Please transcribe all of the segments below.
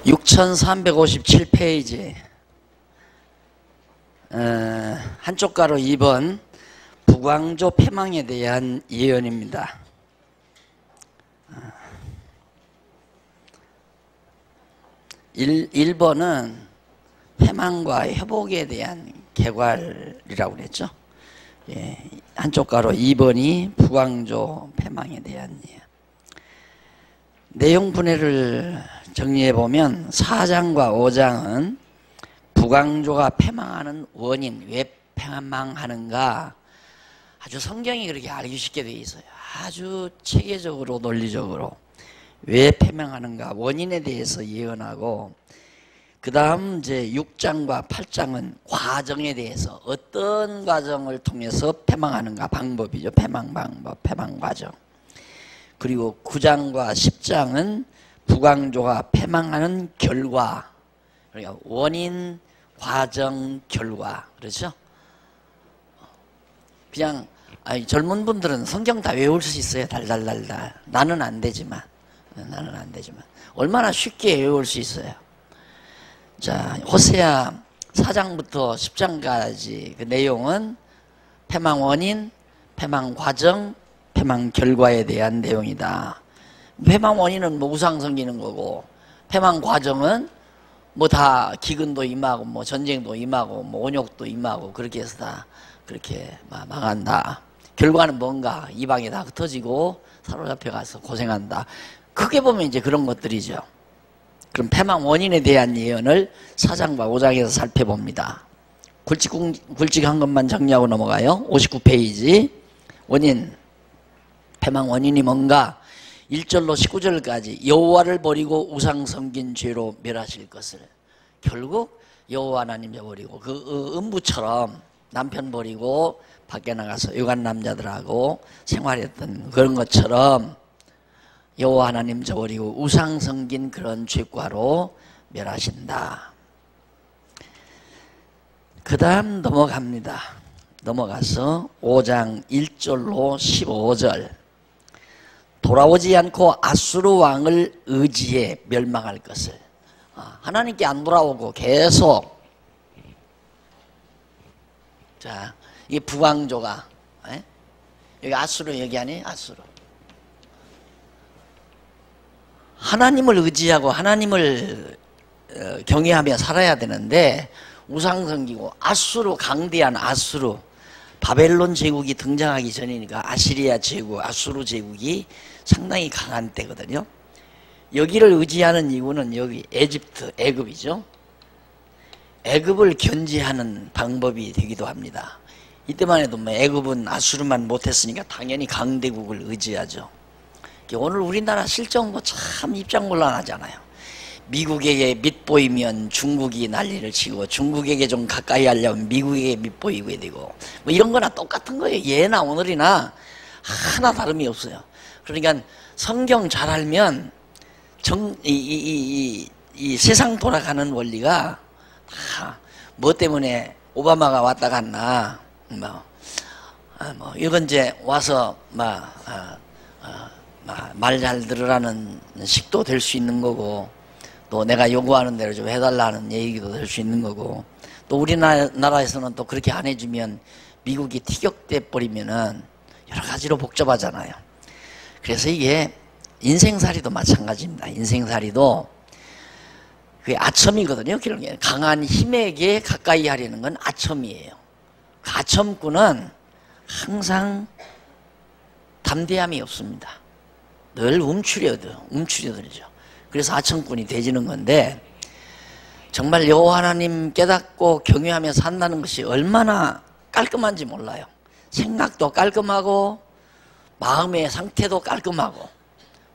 6357페이지 한쪽 가로 2번 북왕조 패망에 대한 예언입니다. 1번은 패망과 회복에 대한 개괄이라고 그랬죠. 예, 한쪽 가로 2번이 북왕조 패망에 대한 예언. 내용 분해를 정리해 보면 4장과 5장은 북왕조가 패망하는 원인, 왜 패망하는가 아주 성경이 그렇게 알기 쉽게 되어 있어요. 아주 체계적으로 논리적으로 왜 패망하는가 원인에 대해서 예언하고, 그 다음 이제 6장과 8장은 과정에 대해서 어떤 과정을 통해서 패망하는가 방법이죠. 패망 방법, 패망 과정. 그리고 9장과 10장은 북왕조가 패망하는 결과, 그러니까 원인, 과정, 결과. 그렇죠? 그냥 젊은 분들은 성경 다 외울 수 있어요. 달달달달. 나는 안 되지만 얼마나 쉽게 외울 수 있어요. 자, 호세아 4장부터 10장까지 그 내용은 패망 원인, 패망 과정, 패망 결과에 대한 내용이다. 패망 원인은 뭐 우상 섬기는 거고, 패망 과정은 뭐 다 기근도 임하고 뭐 전쟁도 임하고 뭐 온욕도 임하고 그렇게 해서 다 그렇게 망한다. 결과는 뭔가 이방에 다 흩어지고 사로잡혀 가서 고생한다. 크게 보면 이제 그런 것들이죠. 그럼 패망 원인에 대한 예언을 4장과 5장에서 살펴봅니다. 굵직한 것만 정리하고 넘어가요. 59페이지. 원인, 패망 원인이 뭔가 1절로 19절까지 여호와를 버리고 우상 섬긴 죄로 멸하실 것을. 결국 여호와 하나님 버리고 그 음부처럼 남편 버리고 밖에 나가서 여간 남자들하고 생활했던 그런 것처럼 여호와 하나님 저버리고 우상 섬긴 그런 죄과로 멸하신다. 그 다음 넘어갑니다. 넘어가서 5장 1절로 15절. 돌아오지 않고 아수르 왕을 의지해 멸망할 것을. 하나님께 안 돌아오고 계속, 자, 이 북왕조가, 여기 아수르 얘기하니? 아수르. 하나님을 의지하고 하나님을 경외하며 살아야 되는데 우상 섬기고 아수르, 강대한 아수르, 바벨론 제국이 등장하기 전이니까 아시리아 제국, 아수르 제국이 상당히 강한 때거든요. 여기를 의지하는 이유는 여기 에집트, 애굽이죠. 애굽을 견제하는 방법이 되기도 합니다. 이때만 해도 뭐 애굽은 아수르만 못했으니까 당연히 강대국을 의지하죠. 오늘 우리나라 실정도 참 입장곤란하잖아요. 미국에게 밑보이면 중국이 난리를 치고, 중국에게 좀 가까이 하려면 미국에게 밑보이게 되고, 뭐 이런 거나 똑같은 거예요. 예나 오늘이나 하나 다름이 없어요. 그러니까 성경 잘 알면 이 세상 돌아가는 원리가 다 뭐 때문에 오바마가 왔다 갔나, 이건 이제 와서 말 잘 들으라는 식도 될 수 있는 거고, 또 내가 요구하는 대로 좀 해달라는 얘기도 될 수 있는 거고, 또 우리나라에서는 또 그렇게 안 해주면 미국이 티격돼 버리면은 여러 가지로 복잡하잖아요. 그래서 이게 인생살이도 마찬가지입니다. 인생살이도 그게 아첨이거든요. 강한 힘에게 가까이 하려는 건 아첨이에요. 그 아첨꾼은 항상 담대함이 없습니다. 늘 움츠려들죠. 그래서 아첨꾼이 되지는 건데, 정말 여호와 하나님 깨닫고 경외하며 산다는 것이 얼마나 깔끔한지 몰라요. 생각도 깔끔하고 마음의 상태도 깔끔하고,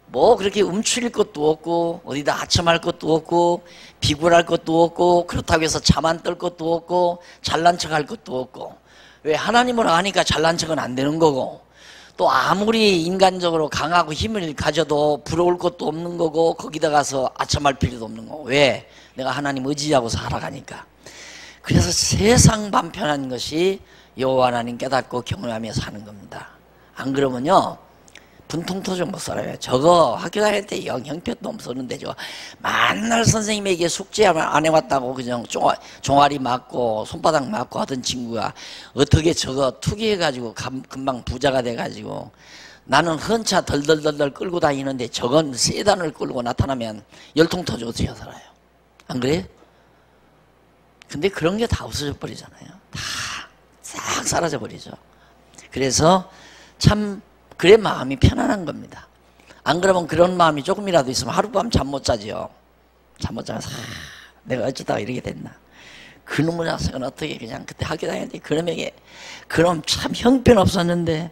뭐 그렇게 움츠릴 것도 없고 어디다 아첨할 것도 없고 비굴할 것도 없고, 그렇다고 해서 잠 안 떨 것도 없고 잘난 척할 것도 없고. 왜? 하나님을 아니까 잘난 척은 안 되는 거고, 또 아무리 인간적으로 강하고 힘을 가져도 부러울 것도 없는 거고, 거기다 가서 아첨할 필요도 없는 거고. 왜? 내가 하나님 의지하고 살아가니까. 그래서 세상 반편한 것이 여호와 하나님 깨닫고 경외하며 사는 겁니다. 안 그러면요 분통터정 못 살아요. 저거 학교 다닐 때 형편도 없었는데 저 맨날 선생님에게 숙제 안 해왔다고 그냥 종아리 맞고 손바닥 맞고 하던 친구가 어떻게 저거 투기해가지고 금방 부자가 돼가지고 나는 헌차 덜덜덜덜 끌고 다니는데 저건 세단을 끌고 나타나면 열통 터져 어떻게 살아요? 안 그래요? 근데 그런 게 다 없어져 버리잖아요. 다 싹 사라져 버리죠. 그래서 참 그래 마음이 편안한 겁니다. 안 그러면 그런 마음이 조금이라도 있으면 하룻밤 잠 못 자지요. 잠 못 자면서 내가 어쩌다가 이렇게 됐나. 그놈의 녀석은 어떻게 그냥 그때 학교 다닐 때 그놈에게 그놈 참 형편없었는데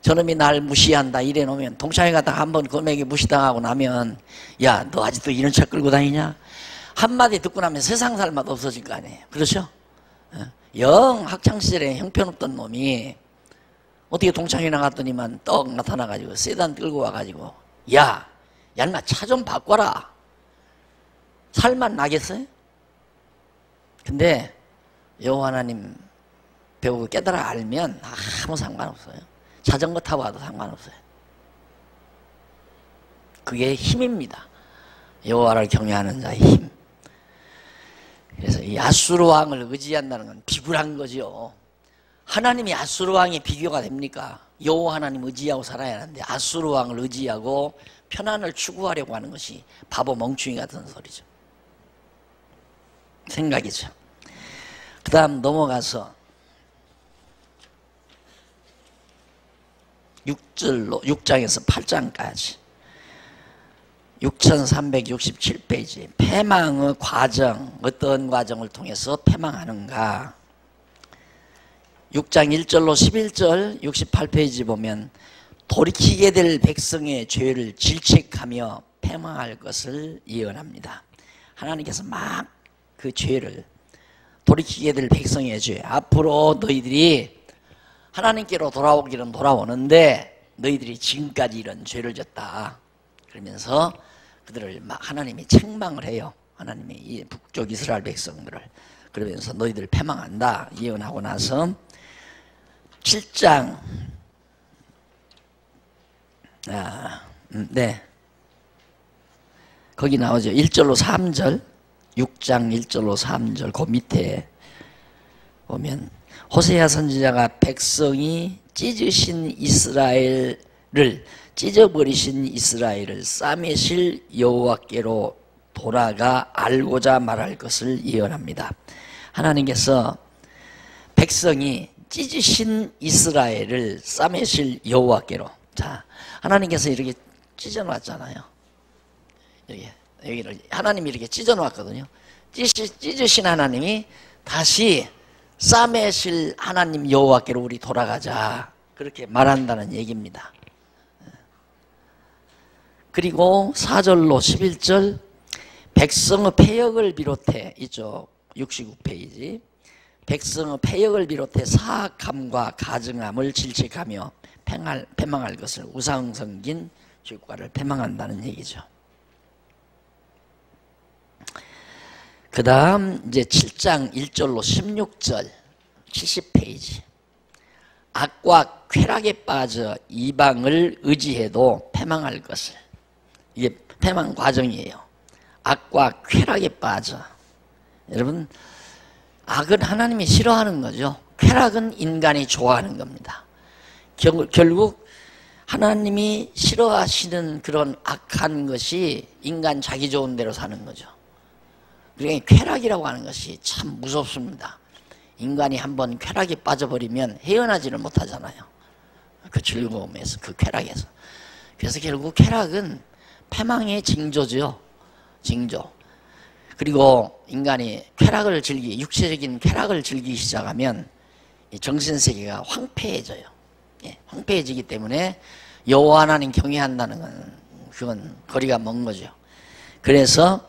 저놈이 날 무시한다 이래 놓으면 동창회 갔다가 한번 그놈에게 무시당하고 나면 야 너 아직도 이런 차 끌고 다니냐? 한마디 듣고 나면 세상 살맛 없어질 거 아니에요. 그렇죠? 영 학창시절에 형편없던 놈이 어떻게 동창회 나갔더니만 떡 나타나가지고 세단 끌고 와가지고 야 인마 차 좀 바꿔라. 살맛 나겠어요? 근데 여호와 하나님 배우고 깨달아 알면 아무 상관없어요. 자전거 타고 와도 상관없어요. 그게 힘입니다. 여호와를 경외하는 자의 힘. 그래서 이 아수르 왕을 의지한다는 건 비굴한 거죠. 하나님이 아수르 왕이 비교가 됩니까? 여호와 하나님 의지하고 살아야 하는데 아수르 왕을 의지하고 편안을 추구하려고 하는 것이 바보 멍충이 같은 소리죠. 생각이죠. 그 다음 넘어가서 6장에서 8장까지 6367페이지 패망의 과정, 어떤 과정을 통해서 패망하는가. 6장 1절로 11절 68페이지 보면 돌이키게 될 백성의 죄를 질책하며 패망할 것을 예언합니다. 하나님께서 막 그 죄를 돌이키게 될 백성의 죄, 앞으로 너희들이 하나님께로 돌아오기는 돌아오는데 너희들이 지금까지 이런 죄를 졌다 그러면서 그들을 막 하나님이 책망을 해요. 하나님이 이 북쪽 이스라엘 백성들을 그러면서 너희들 패망한다 예언하고 나서 7장 거기 나오죠. 1절로 3절 6장 1절로 3절 그 밑에 보면 호세아 선지자가 백성이 찢으신 이스라엘을 찢어버리신 이스라엘을 싸매실 여호와께로 돌아가 알고자 말할 것을 예언합니다. 하나님께서 백성이 찢으신 이스라엘을 싸매실 여호와께로, 자 하나님께서 이렇게 찢어놨잖아요. 여기를 하나님이 이렇게 찢어놓았거든요. 찢으신 하나님이 다시 싸매실 하나님 여호와께로 우리 돌아가자 그렇게 말한다는 얘기입니다. 그리고 4절로 11절 백성의 패역을 비롯해 이쪽 69페이지 백성의 패역을 비롯해 사악함과 가증함을 질책하며 패망할 것을 우상 섬긴 죄과를 패망한다는 얘기죠. 그 다음 이제 7장 1절로 16절 70페이지 악과 쾌락에 빠져 이방을 의지해도 패망할 것을, 이게 패망 과정이에요. 악과 쾌락에 빠져. 여러분 악은 하나님이 싫어하는 거죠. 쾌락은 인간이 좋아하는 겁니다. 결국 하나님이 싫어하시는 그런 악한 것이 인간 자기 좋은 대로 사는 거죠. 그러니까 쾌락이라고 하는 것이 참 무섭습니다. 인간이 한번 쾌락에 빠져버리면 헤어나지를 못하잖아요. 그 즐거움에서, 그 쾌락에서. 그래서 결국 쾌락은 패망의 징조죠. 징조. 그리고 인간이 쾌락을 육체적인 쾌락을 즐기기 시작하면 정신세계가 황폐해져요. 황폐해지기 때문에 여호와 하나님 경외한다는 건 그건 거리가 먼 거죠. 그래서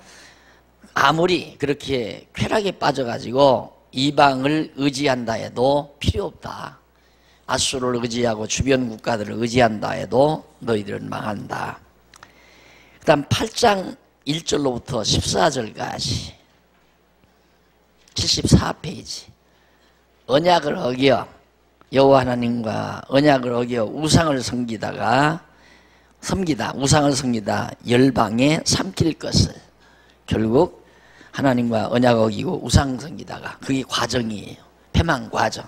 아무리 그렇게 쾌락에 빠져가지고 이방을 의지한다 해도 필요 없다. 아수르를 의지하고 주변 국가들을 의지한다 해도 너희들은 망한다. 그 다음 8장 1절로부터 14절까지 74페이지 언약을 어겨 여호와 하나님과 언약을 어겨 우상을 섬기다가 섬기다, 우상을 섬기다, 열방에 삼킬 것을. 결국 하나님과 언약 어기고 우상 섬기다가 그게 과정이에요. 패망 과정.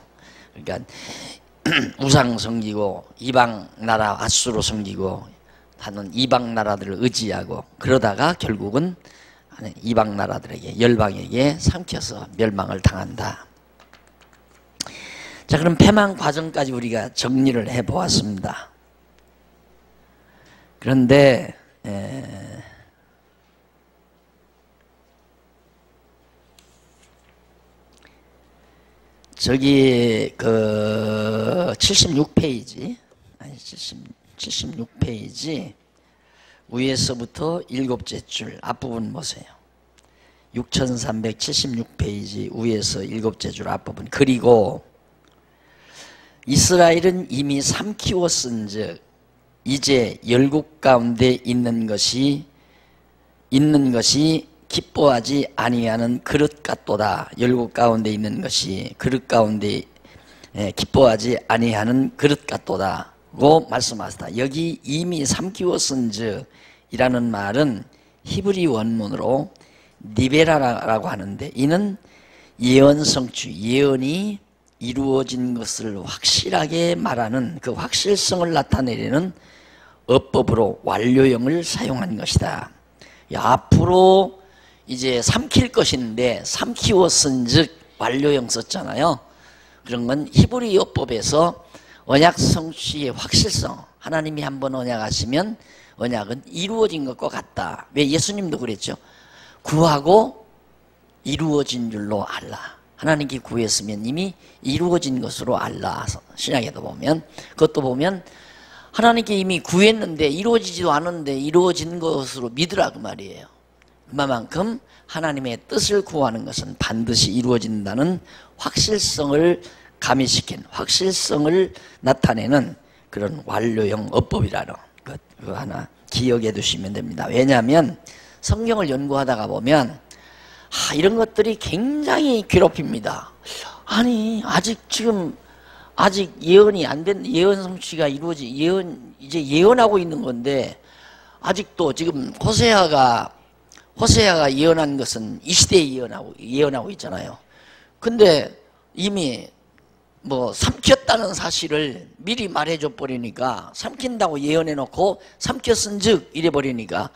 그러니까 우상 섬기고 이방 나라 앗수로 섬기고 하는 이방 나라들을 의지하고 그러다가 결국은 이방 나라들에게 열방에게 삼켜서 멸망을 당한다. 자, 그럼 패망 과정까지 우리가 정리를 해 보았습니다. 그런데 저기 그 76페이지 아니 76페이지 위에서부터 일곱째 줄 앞부분 보세요. 6376페이지 위에서 일곱째 줄 앞부분. 그리고 이스라엘은 이미 삼키웠은즉 이제 열국 가운데 있는 것이 기뻐하지 아니하는 그릇 같도다. 열국 가운데 있는 것이 그릇 가운데 기뻐하지 아니하는 그릇 같도다고 말씀하셨다. 여기 이미 삼키웠은즉 이라는 말은 히브리 원문으로 니베라라고 하는데 이는 예언 성취, 예언이 이루어진 것을 확실하게 말하는 그 확실성을 나타내려는 어법으로 완료형을 사용한 것이다. 앞으로 이제 삼킬 것인데 삼키웠은즉 완료형 썼잖아요. 그런 건 히브리 어법에서 언약 성취의 확실성, 하나님이 한번 언약하시면 언약은 이루어진 것과 같다. 왜? 예수님도 그랬죠. 구하고 이루어진 줄로 알라. 하나님께 구했으면 이미 이루어진 것으로 알라. 신약에도 보면, 그것도 보면 하나님께 이미 구했는데 이루어지지도 않은데 이루어진 것으로 믿으라 그 말이에요. 그만큼 하나님의 뜻을 구하는 것은 반드시 이루어진다는 확실성을 가미시킨, 확실성을 나타내는 그런 완료형 어법이라는 것, 그거 하나 기억해 두시면 됩니다. 왜냐하면 성경을 연구하다가 보면 이런 것들이 굉장히 괴롭힙니다. 아니 아직 예언이 안 된, 예언 성취가 이제 예언하고 있는 건데 아직도 지금 호세아가 예언한 것은 이 시대에 예언하고 있잖아요. 근데 이미 삼켰다는 사실을 미리 말해줘 버리니까, 삼킨다고 예언해 놓고 삼켰은즉 이래 버리니까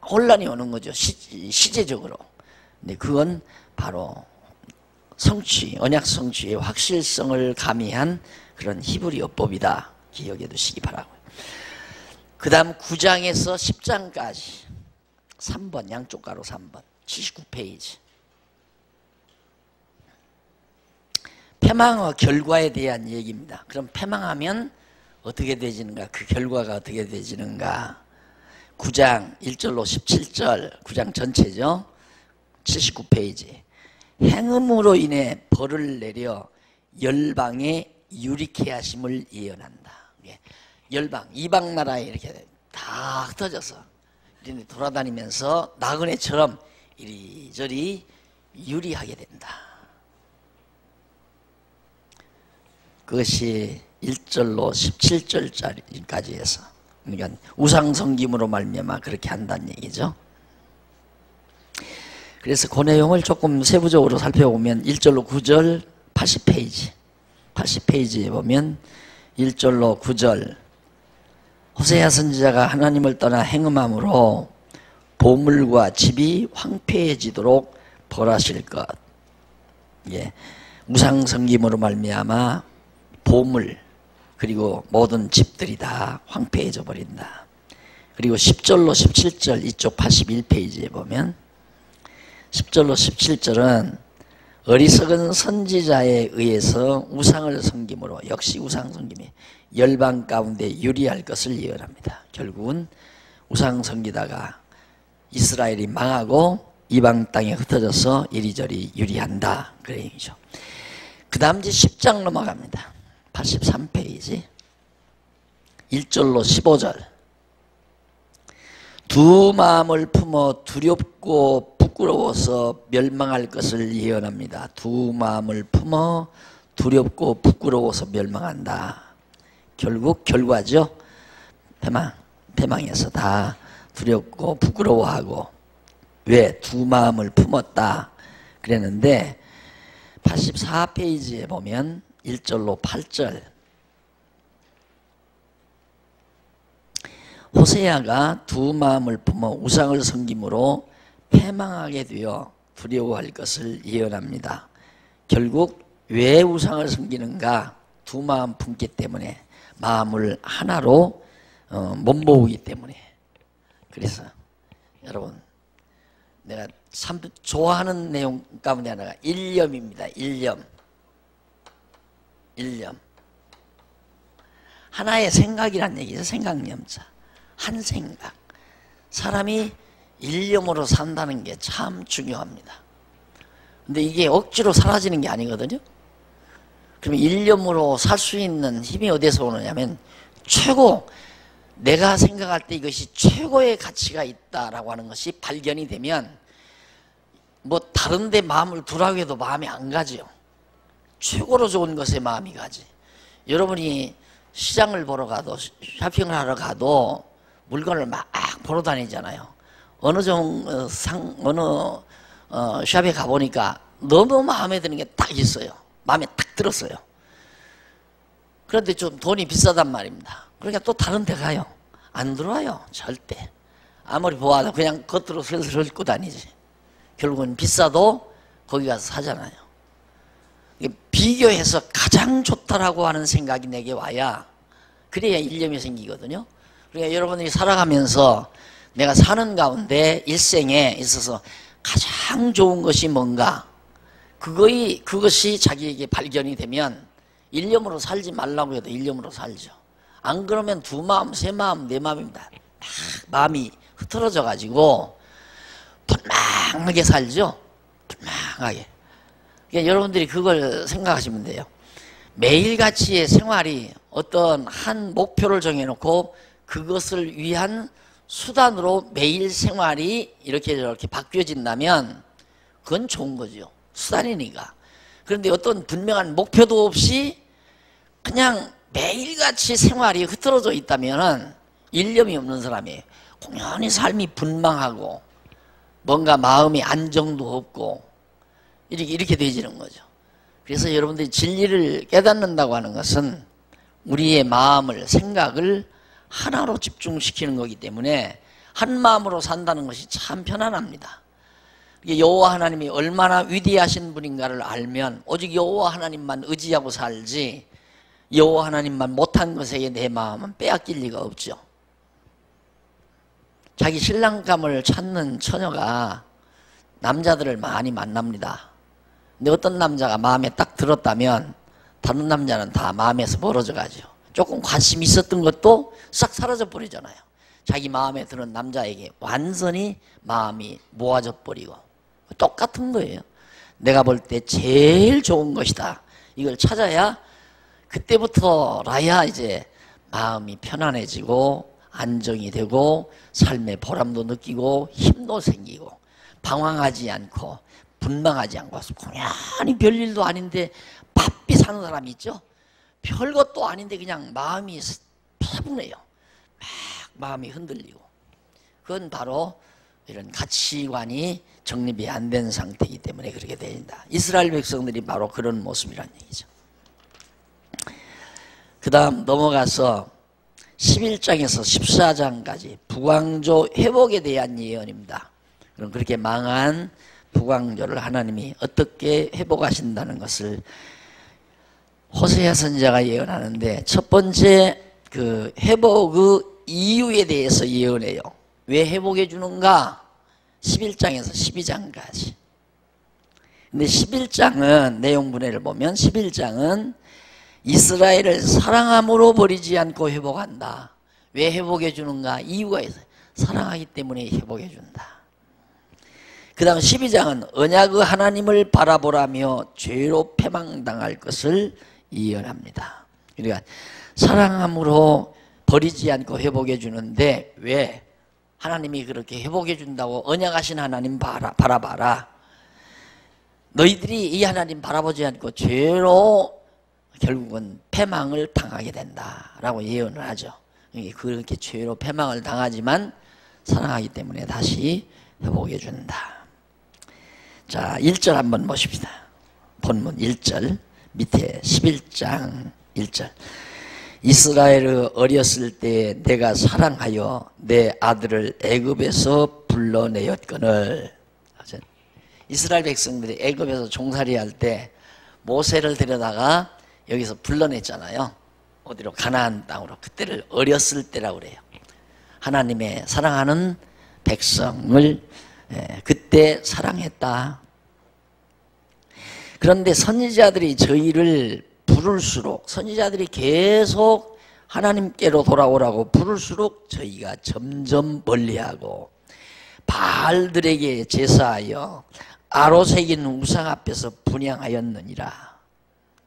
혼란이 오는 거죠. 시제적으로. 근데 그건 바로 성취, 언약 성취의 확실성을 가미한 그런 히브리 어법이다. 기억해 두시기 바라고요. 그 다음 9장에서 10장까지 3번, 양쪽 가로 3번, 79페이지. 패망의 결과에 대한 얘기입니다. 그럼 패망하면 어떻게 되지는가? 그 결과가 어떻게 되지는가? 9장 1절로 17절, 9장 전체죠. 79페이지. 행음으로 인해 벌을 내려 열방에 유리케 하심을 예언한다. 열방, 이방 나라에 이렇게 다 흩어져서 돌아다니면서 나그네처럼 이리저리 유리하게 된다. 그것이 1절로 17절까지 해서, 그러니까 우상성김으로 말미암아 그렇게 한다는 얘기죠. 그래서 그 내용을 조금 세부적으로 살펴보면 1절로 9절 80페이지에 보면 1절로 9절 호세아 선지자가 하나님을 떠나 행음함으로 보물과 집이 황폐해지도록 벌하실 것. 우상성김으로 말미암아 보물 그리고 모든 집들이 다 황폐해져 버린다. 그리고 10절로 17절 이쪽 81페이지에 보면 10절로 17절은 어리석은 선지자에 의해서 우상을 섬김으로, 역시 우상 섬김이 열방 가운데 유리할 것을 예언합니다. 결국은 우상 섬기다가 이스라엘이 망하고 이방 땅에 흩어져서 이리저리 유리한다, 그런 얘기죠. 그 다음 이제 10장 넘어갑니다. 83페이지 1절로 15절. 두 마음을 품어 두렵고 부끄러워서 멸망할 것을 예언합니다. 두 마음을 품어 두렵고 부끄러워서 멸망한다. 결국 결과죠. 패망. 패망해서 다 두렵고 부끄러워하고 왜 두 마음을 품었다 그랬는데 84페이지에 보면 1절로 8절 호세아가 두 마음을 품어 우상을 섬김으로 패망하게 되어 두려워할 것을 예언합니다. 결국 왜 우상을 섬기는가? 두 마음 품기 때문에 마음을 하나로 못 모으기 때문에. 그래서 여러분 내가 참 좋아하는 내용 가운데 하나가 일념입니다. 일념. 하나의 생각이란 얘기죠. 생각념자. 한 생각. 사람이 일념으로 산다는 게 참 중요합니다. 근데 이게 억지로 사라지는 게 아니거든요. 그러면 일념으로 살 수 있는 힘이 어디서 오느냐면 최고 내가 생각할 때 이것이 최고의 가치가 있다라고 하는 것이 발견이 되면 뭐 다른 데 마음을 두라고 해도 마음이 안 가지요. 최고로 좋은 것에 마음이 가지. 여러분이 시장을 보러 가도 쇼핑을 하러 가도 물건을 막 보러 다니잖아요. 어느 샵에 가보니까 너무 마음에 드는 게 딱 있어요. 마음에 딱 들었어요. 그런데 좀 돈이 비싸단 말입니다. 그러니까 또 다른 데 가요. 안 들어와요. 절대. 아무리 보아도 그냥 겉으로 슬슬 훑고 다니지. 결국은 비싸도 거기 가서 사잖아요. 비교해서 가장 좋다라고 하는 생각이 내게 와야 그래야 일념이 생기거든요. 그러니까 여러분들이 살아가면서 내가 사는 가운데 일생에 있어서 가장 좋은 것이 뭔가 그것이 자기에게 발견이 되면 일념으로 살지 말라고 해도 일념으로 살죠. 안 그러면 두 마음, 세 마음, 네 마음입니다. 마음이 흐트러져 가지고 분망하게 살죠. 분망하게. 그러니까 여러분들이 그걸 생각하시면 돼요. 매일같이의 생활이 어떤 한 목표를 정해놓고 그것을 위한 수단으로 매일 생활이 이렇게 저렇게 바뀌어진다면 그건 좋은 거죠. 수단이니까. 그런데 어떤 분명한 목표도 없이 그냥 매일같이 생활이 흐트러져 있다면 일념이 없는 사람이 공연히 삶이 분망하고 뭔가 마음의 안정도 없고 이렇게 되지는 거죠. 그래서 여러분들이 진리를 깨닫는다고 하는 것은 우리의 마음을, 생각을 하나로 집중시키는 거기 때문에 한 마음으로 산다는 것이 참 편안합니다. 여호와 하나님이 얼마나 위대하신 분인가를 알면 오직 여호와 하나님만 의지하고 살지 여호와 하나님만 못한 것에 내 마음은 빼앗길 리가 없죠. 자기 신랑감을 찾는 처녀가 남자들을 많이 만납니다. 근데 어떤 남자가 마음에 딱 들었다면 다른 남자는 다 마음에서 멀어져 가죠. 조금 관심이 있었던 것도 싹 사라져 버리잖아요. 자기 마음에 드는 남자에게 완전히 마음이 모아져 버리고 똑같은 거예요. 내가 볼 때 제일 좋은 것이다. 이걸 찾아야 그때부터라야 이제 마음이 편안해지고 안정이 되고 삶의 보람도 느끼고 힘도 생기고 방황하지 않고 분망하지 않고 공연히 별일도 아닌데 바삐 사는 사람이 있죠. 별것도 아닌데 그냥 마음이 패분해요. 막 마음이 흔들리고. 그건 바로 이런 가치관이 정립이 안 된 상태이기 때문에 그렇게 된다. 이스라엘 백성들이 바로 그런 모습이란 얘기죠. 그 다음 넘어가서 11장에서 14장까지 북왕조 회복에 대한 예언입니다. 그럼 그렇게 망한 북왕조를 하나님이 어떻게 회복하신다는 것을 호세아 선지자가 예언하는데 첫 번째 그 회복의 이유에 대해서 예언해요. 왜 회복해 주는가? 11장에서 12장까지. 근데 11장은 내용 분해를 보면 11장은 이스라엘을 사랑함으로 버리지 않고 회복한다. 왜 회복해 주는가? 이유가 있어요. 사랑하기 때문에 회복해 준다. 그 다음 12장은 언약의 하나님을 바라보라며 죄로 패망당할 것을 예언합니다. 그러니까 사랑함으로 버리지 않고 회복해 주는데 왜? 하나님이 그렇게 회복해 준다고 언약하신 하나님 바라봐라. 너희들이 이 하나님 바라보지 않고 죄로 결국은 패망을 당하게 된다라고 예언을 하죠. 그렇게 죄로 패망을 당하지만 사랑하기 때문에 다시 회복해 준다. 자, 1절 한번 보십시다. 본문 1절 밑에 11장 1절. 이스라엘의 어렸을 때 내가 사랑하여 내 아들을 애굽에서 불러내었거늘. 이스라엘 백성들이 애굽에서 종살이 할 때 모세를 데려다가 여기서 불러냈잖아요. 어디로? 가나안 땅으로. 그때를 어렸을 때라고 그래요. 하나님의 사랑하는 백성을 그때 사랑했다. 그런데 선지자들이 저희를 부를수록, 선지자들이 계속 하나님께로 돌아오라고 부를수록 저희가 점점 멀리하고 바알들에게 제사하여 아로새긴 우상 앞에서 분향하였느니라.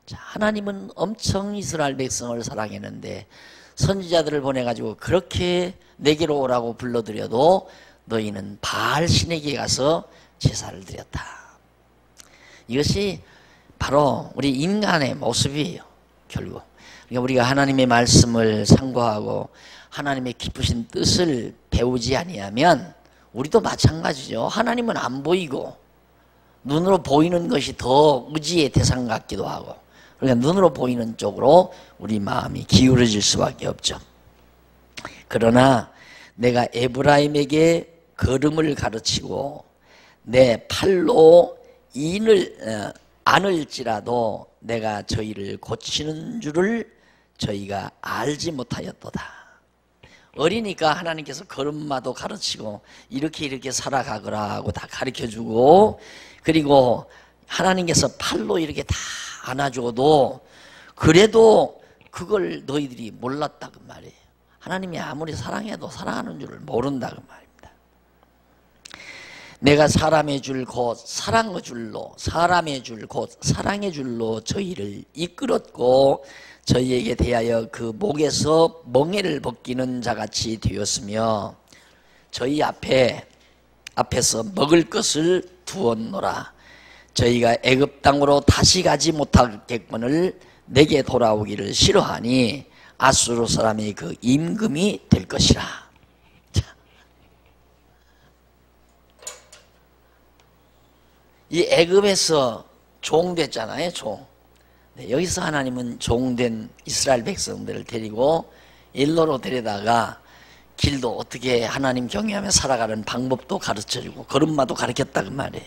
자, 하나님은 엄청 이스라엘 백성을 사랑했는데 선지자들을 보내가지고 그렇게 내게로 오라고 불러들여도 너희는 바알 신에게 가서 제사를 드렸다. 이것이 바로 우리 인간의 모습이에요. 결국 그러니까 우리가 하나님의 말씀을 상고하고 하나님의 기쁘신 뜻을 배우지 아니하면 우리도 마찬가지죠. 하나님은 안 보이고 눈으로 보이는 것이 더 의지의 대상 같기도 하고, 그러니까 눈으로 보이는 쪽으로 우리 마음이 기울어질 수밖에 없죠. 그러나 내가 에브라임에게 걸음을 가르치고 내 팔로 인을 안을지라도 내가 저희를 고치는 줄을 저희가 알지 못하였도다. 어리니까 하나님께서 걸음마도 가르치고 이렇게 살아가거라 하고 다 가르쳐주고, 그리고 하나님께서 팔로 이렇게 다 안아줘도 그래도 그걸 너희들이 몰랐다 그 말이에요. 하나님이 아무리 사랑해도 사랑하는 줄을 모른다 그 말입니다. 내가 사람의 줄 곧 사랑의 줄로, 사람의 줄 곧 사랑의 줄로 저희를 이끌었고 저희에게 대하여 그 목에서 멍에를 벗기는 자같이 되었으며 저희 앞에서 먹을 것을 두었노라. 저희가 애굽 땅으로 다시 가지 못하겠거늘 내게 돌아오기를 싫어하니 아수르 사람이 그 임금이 될 것이라. 이 애굽에서 종됐잖아요. 종. 네, 여기서 하나님은 종된 이스라엘 백성들을 데리고 일로로 데려다가 길도 어떻게 하나님 경외하며 살아가는 방법도 가르쳐주고 걸음마도 가르쳤다 그 말이에요.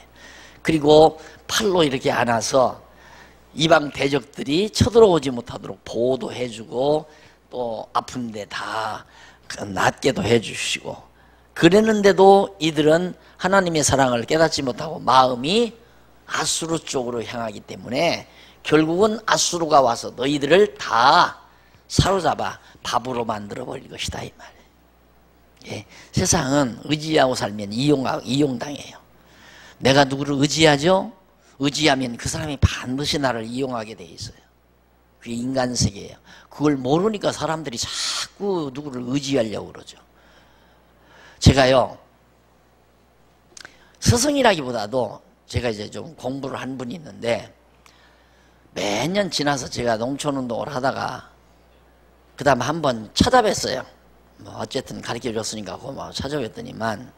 그리고 팔로 이렇게 안아서 이방 대적들이 쳐들어오지 못하도록 보호도 해주고 또 아픈데 다 낫게도 해주시고, 그랬는데도 이들은 하나님의 사랑을 깨닫지 못하고 마음이 아수르 쪽으로 향하기 때문에 결국은 아수르가 와서 너희들을 다 사로잡아 밥으로 만들어버릴 것이다 이 말이에요. 예, 세상은 의지하고 살면 이용당해요. 내가 누구를 의지하죠? 의지하면 그 사람이 반드시 나를 이용하게 돼 있어요. 그게 인간 세계예요. 그걸 모르니까 사람들이 자꾸 누구를 의지하려고 그러죠. 제가요, 스승이라기보다도 제가 이제 좀 공부를 한 분이 있는데 매년 지나서 제가 농촌운동을 하다가 그 다음 한번 찾아뵀어요. 뭐 어쨌든 가르쳐 줬으니까 고마워 찾아뵀더니만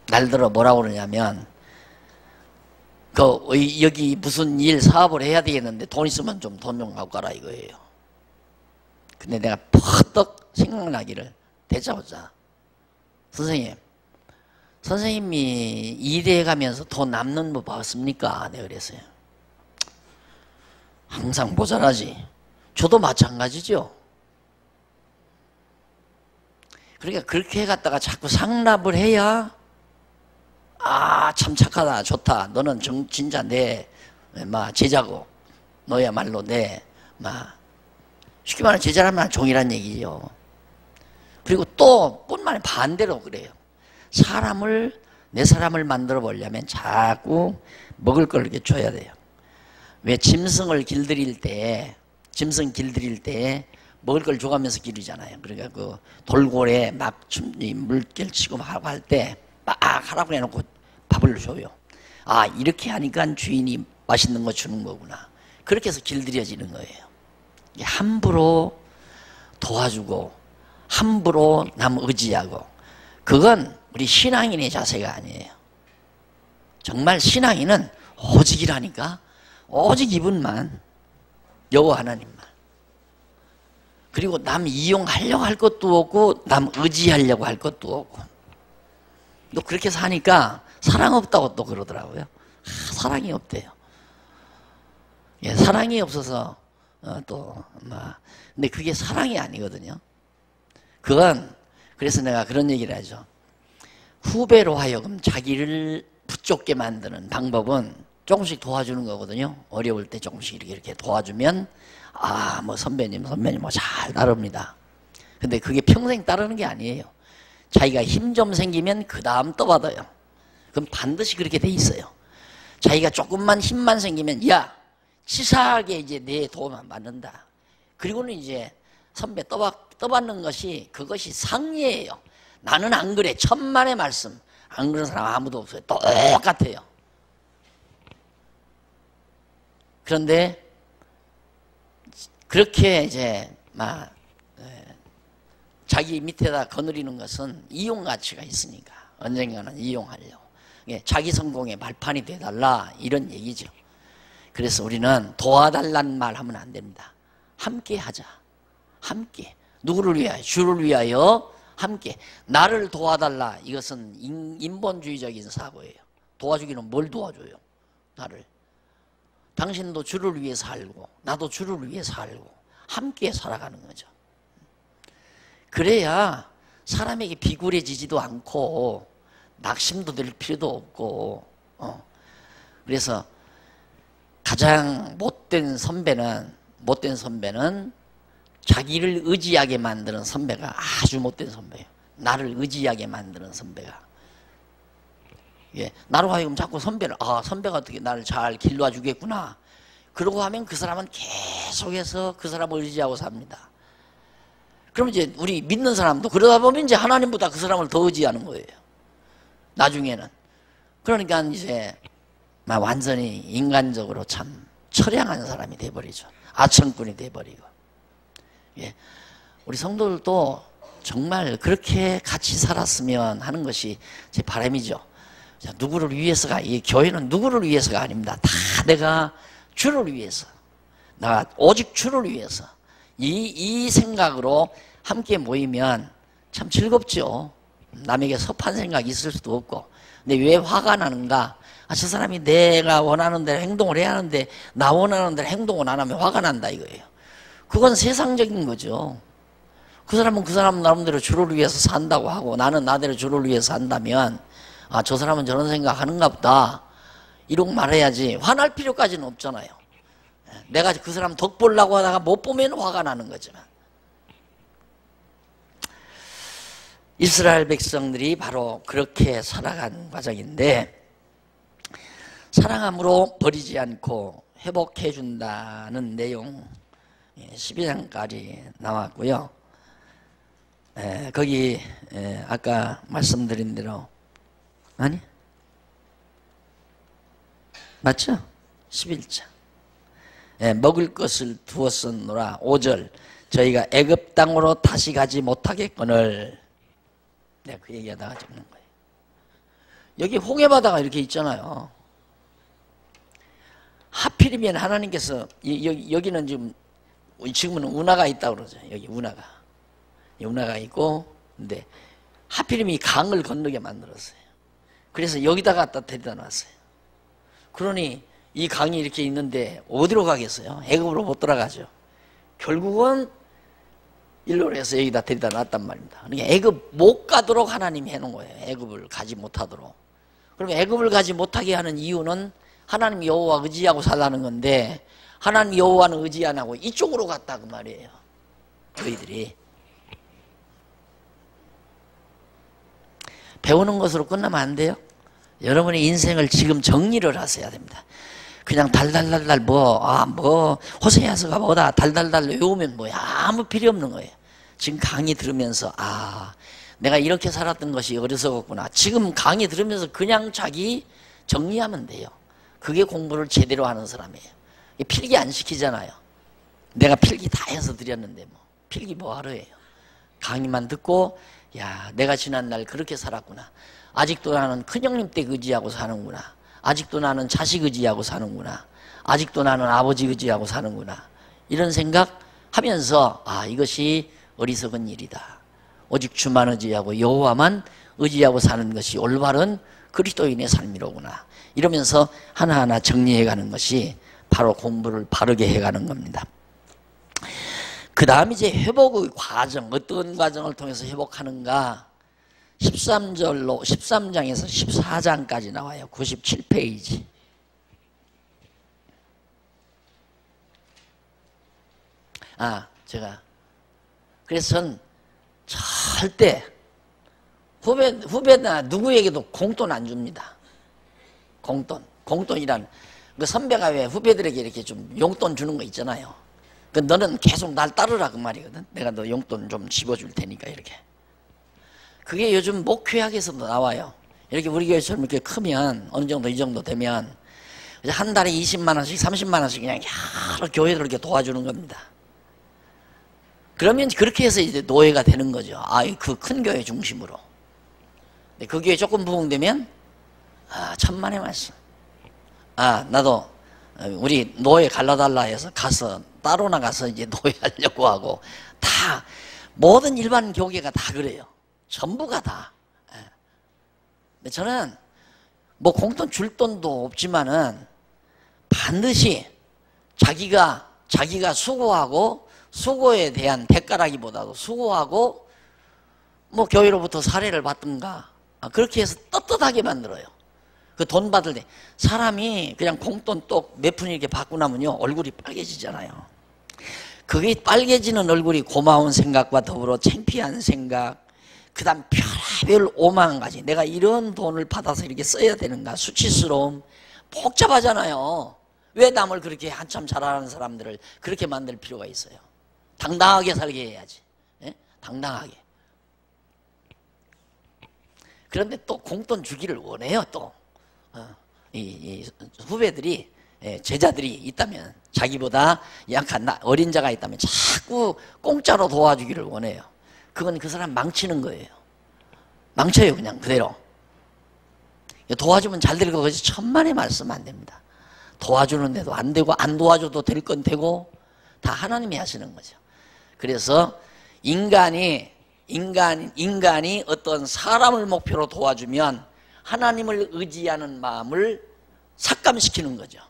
날들어 뭐라고 그러냐면 여기 무슨 일 사업을 해야 되겠는데 돈 있으면 좀 돈 좀 갖고 가라 이거예요. 근데 내가 퍼뜩 생각나기를 대자보자 선생님이 일해 가면서 돈 남는 거 봤습니까? 내가 그랬어요. 항상 모자라지. 저도 마찬가지죠. 그러니까 그렇게 해갔다가 자꾸 상납을 해야 참 착하다 좋다 너는 진짜 내 제자고 너야말로 내 쉽게 말하면 제자라면 종이란 얘기죠. 그리고 또 뿐만 반대로 그래요. 내 사람을 만들어 보려면 자꾸 먹을 걸 이렇게 줘야 돼요. 왜 짐승 길들일 때 먹을 걸 줘가면서 기르잖아요. 그러니까 그 돌고래 막 물결 치고 막 할 때 막 하라고 해놓고 밥을 줘요. 이렇게 하니까 주인이 맛있는 거 주는 거구나. 그렇게 해서 길들여지는 거예요. 함부로 도와주고 함부로 남 의지하고, 그건 우리 신앙인의 자세가 아니에요. 정말 신앙인은 오직이라니까. 오직 이분만, 여호와 하나님만. 그리고 남 이용하려고 할 것도 없고 남 의지하려고 할 것도 없고. 또 그렇게 사니까 사랑 없다고 또 그러더라고요. 사랑이 없대요. 예, 사랑이 없어서 근데 그게 사랑이 아니거든요. 그건, 그래서 내가 그런 얘기를 하죠. 후배로 하여금 자기를 붙잡게 만드는 방법은 조금씩 도와주는 거거든요. 어려울 때 조금씩 이렇게 도와주면, 뭐 선배님 뭐 잘 따릅니다. 근데 그게 평생 따르는 게 아니에요. 자기가 힘 좀 생기면 그 다음 떠받아요. 그럼 반드시 그렇게 돼 있어요. 자기가 조금만 힘만 생기면, 야, 치사하게 이제 내 도움만 받는다. 그리고는 이제 선배 떠받는 것이, 그것이 상례예요. 나는 안 그래. 천만의 말씀. 안 그런 사람 아무도 없어요. 똑같아요. 그런데 그렇게 이제 자기 밑에다 거느리는 것은 이용 가치가 있으니까 언젠가는 이용하려고. 자기 성공의 발판이 돼달라, 이런 얘기죠. 그래서 우리는 도와달라는 말 하면 안 됩니다. 함께 하자. 함께. 누구를 위하여? 주를 위하여 함께. 나를 도와달라, 이것은 인본주의적인 사고예요. 도와주기는 뭘 도와줘요? 나를. 당신도 주를 위해 살고 나도 주를 위해 살고 함께 살아가는 거죠. 그래야 사람에게 비굴해지지도 않고 낙심도 될 필요도 없고. 그래서 가장 못된 선배는 자기를 의지하게 만드는 선배가 아주 못된 선배예요. 나를 의지하게 만드는 선배가. 예, 나로 하여금 자꾸 선배가 어떻게 나를 잘 길러와 주겠구나, 그러고 하면 그 사람은 계속해서 그 사람을 의지하고 삽니다. 그럼 이제 우리 믿는 사람도 그러다 보면 이제 하나님보다 그 사람을 더 의지하는 거예요, 나중에는. 그러니까 이제 완전히 인간적으로 참 처량한 사람이 돼버리죠. 아청꾼이 돼버리고. 예, 우리 성도들도 정말 그렇게 같이 살았으면 하는 것이 제 바람이죠. 자, 누구를 위해서가, 이 교회는 누구를 위해서가 아닙니다. 다 내가 주를 위해서, 나 오직 주를 위해서, 이 생각으로 함께 모이면 참 즐겁죠. 남에게 섭한 생각이 있을 수도 없고. 근데 왜 화가 나는가? 저 사람이 내가 원하는 대로 행동을 해야 하는데 나 원하는 대로 행동을 안 하면 화가 난다, 이거예요. 그건 세상적인 거죠. 그 사람은 그 사람 나름대로 주를 위해서 산다고 하고 나는 나대로 주를 위해서 산다면, 저 사람은 저런 생각하는가 보다, 이러고 말해야지. 화날 필요까지는 없잖아요. 내가 그 사람 덕 보려고 하다가 못 보면 화가 나는 거지만. 이스라엘 백성들이 바로 그렇게 살아간 과정인데, 사랑함으로 버리지 않고 회복해 준다는 내용 12장까지 나왔고요. 거기 아까 말씀드린 대로, 아니? 맞죠? 11장. 먹을 것을 두었었노라. 5절. 저희가 애굽 땅으로 다시 가지 못하겠거늘. 내가 그 얘기하다가 적는 거예요. 여기 홍해바다가 이렇게 있잖아요. 하필이면 하나님께서, 여기는 지금은 운하가 있다고 그러죠. 여기 운하가 있고, 근데 하필이면 이 강을 건너게 만들었어요. 그래서 여기다 갖다 데려다 놨어요. 그러니 이 강이 이렇게 있는데 어디로 가겠어요? 애굽으로 못 돌아가죠. 결국은 일로 해서 여기다 데려다 놨단 말입니다. 그러니까 애굽 못 가도록 하나님이 해놓은 거예요. 애굽을 가지 못하도록. 그럼 애굽을 가지 못하게 하는 이유는 하나님 여호와 의지하고 살라는 건데, 하나님 여호와는 의지 안 하고 이쪽으로 갔다, 그 말이에요. 저희들이 배우는 것으로 끝나면 안 돼요. 여러분의 인생을 지금 정리를 하셔야 됩니다. 그냥 달달달달 호세아서가 뭐다 달달달 외우면 뭐야, 아무 필요 없는 거예요. 지금 강의 들으면서 내가 이렇게 살았던 것이 어리석었구나. 지금 강의 들으면서 그냥 자기 정리하면 돼요. 그게 공부를 제대로 하는 사람이에요. 필기 안 시키잖아요. 내가 필기 다 해서 드렸는데 필기 뭐하러 해요. 강의만 듣고 야, 내가 지난날 그렇게 살았구나. 아직도 나는 큰형님 댁 의지하고 사는구나. 아직도 나는 자식 의지하고 사는구나. 아직도 나는 아버지 의지하고 사는구나. 이런 생각하면서 아, 이것이 어리석은 일이다. 오직 주만 의지하고 여호와만 의지하고 사는 것이 올바른 그리스도인의 삶이로구나. 이러면서 하나하나 정리해가는 것이 바로 공부를 바르게 해가는 겁니다. 그 다음 이제 회복의 과정, 어떤 과정을 통해서 회복하는가? 13장에서 14장까지 나와요. 97페이지. 그래서 절대 후배나 누구에게도 공돈 안 줍니다. 공돈이란 그 선배가 왜 후배들에게 이렇게 좀 용돈 주는 거 있잖아요. 그 너는 계속 날 따르라 그 말이거든. 내가 너 용돈 좀 집어줄 테니까 이렇게. 그게 요즘 목회학에서도 나와요. 이렇게 우리 교회처럼 이렇게 크면 어느 정도 이 정도 되면 한 달에 20만 원씩 30만 원씩 그냥 여러 교회들 이렇게 도와주는 겁니다. 그러면 그렇게 해서 이제 노예가 되는 거죠. 그 큰 교회 중심으로. 근데 그 교회 조금 부흥되면 천만의 말씀. 나도 우리 노예 갈라달라 해서 가서 따로 나가서 이제 노예 하려고 하고 다 모든 일반 교계가 다 그래요. 전부가 다. 근데 저는 뭐 공돈 줄 돈도 없지만은 반드시 자기가 수고하고 수고에 대한 대가라기보다도 수고하고 뭐 교회로부터 사례를 받든가 그렇게 해서 떳떳하게 만들어요. 그 돈 받을 때 사람이 그냥 공돈 똑 몇 푼 이렇게 받고 나면요 얼굴이 빨개지잖아요. 그게 빨개지는 얼굴이 고마운 생각과 더불어 창피한 생각, 그 다음 별의별 오만 가지, 내가 이런 돈을 받아서 이렇게 써야 되는가, 수치스러움, 복잡하잖아요. 왜 남을 그렇게 한참 잘하는 사람들을 그렇게 만들 필요가 있어요? 당당하게 살게 해야지. 예? 당당하게. 그런데 또 공돈 주기를 원해요. 또 이 후배들이, 제자들이 있다면, 자기보다 약한 어린 자가 있다면 자꾸 공짜로 도와주기를 원해요. 그건 그 사람 망치는 거예요. 망쳐요, 그냥 그대로. 도와주면 잘 될 거, 그것이 천만의 말씀 안 됩니다. 도와주는데도 안 되고, 안 도와줘도 될 건 되고, 다 하나님이 하시는 거죠. 그래서 인간이 어떤 사람을 목표로 도와주면 하나님을 의지하는 마음을 삭감시키는 거죠.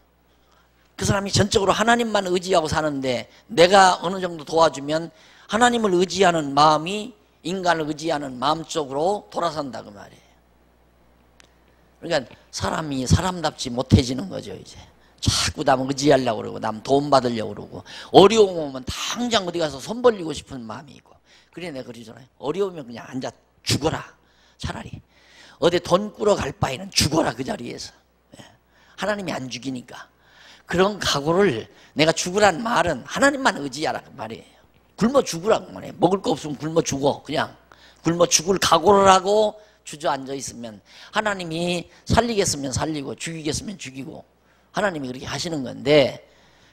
그 사람이 전적으로 하나님만 의지하고 사는데 내가 어느 정도 도와주면 하나님을 의지하는 마음이 인간을 의지하는 마음 쪽으로 돌아선다 그 말이에요. 그러니까 사람이 사람답지 못해지는 거죠. 이제 자꾸 남 의지하려고 그러고 남 도움 받으려고 그러고 어려움 오면 당장 어디 가서 손 벌리고 싶은 마음이 있고. 그래 내가 그러잖아요. 어려우면 그냥 앉아 죽어라. 차라리 어디 돈 꾸러 갈 바에는 죽어라 그 자리에서. 하나님이 안 죽이니까. 그런 각오를, 내가 죽으란 말은 하나님만 의지하라 그 말이에요. 굶어 죽으라고 말해요. 먹을 거 없으면 굶어 죽어. 그냥 굶어 죽을 각오를 하고 주저앉아 있으면 하나님이 살리겠으면 살리고 죽이겠으면 죽이고 하나님이 그렇게 하시는 건데,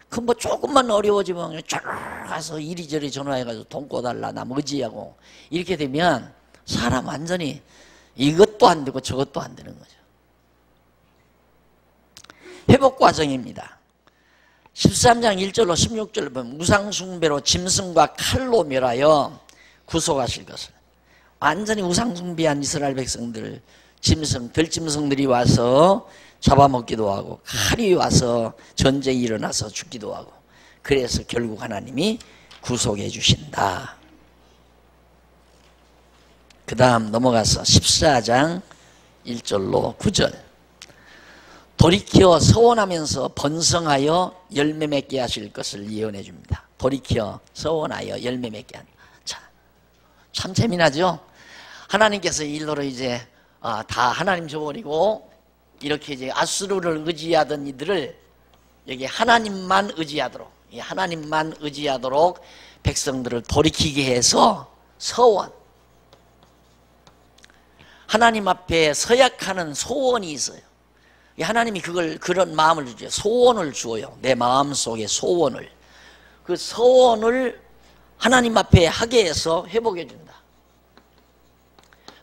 그 뭐 조금만 어려워지면 쫙 가서 이리저리 전화해가지고 돈 꿔달라 나 의지하고 이렇게 되면 사람 완전히 이것도 안 되고 저것도 안 되는 거죠. 회복 과정입니다. 13장 1절로 16절로 보면 우상숭배로 짐승과 칼로 멸하여 구속하실 것을. 완전히 우상숭배한 이스라엘 백성들을 짐승, 들짐승들이 와서 잡아먹기도 하고 칼이 와서 전쟁이 일어나서 죽기도 하고, 그래서 결국 하나님이 구속해 주신다. 그 다음 넘어가서 14장 1절로 9절. 돌이켜 서원하면서 번성하여 열매 맺게 하실 것을 예언해 줍니다. 돌이켜 서원하여 열매 맺게 한다. 참 재미나죠? 하나님께서 일러로 이제 다 하나님 줘버리고 이렇게 이제 아수르를 의지하던 이들을 여기 하나님만 의지하도록, 하나님만 의지하도록 백성들을 돌이키게 해서 서원, 하나님 앞에 서약하는 소원이 있어요. 하나님이 그런 마음을 주죠. 소원을 주어요. 내 마음속에 소원을. 그 소원을 하나님 앞에 하게 해서 회복해 준다.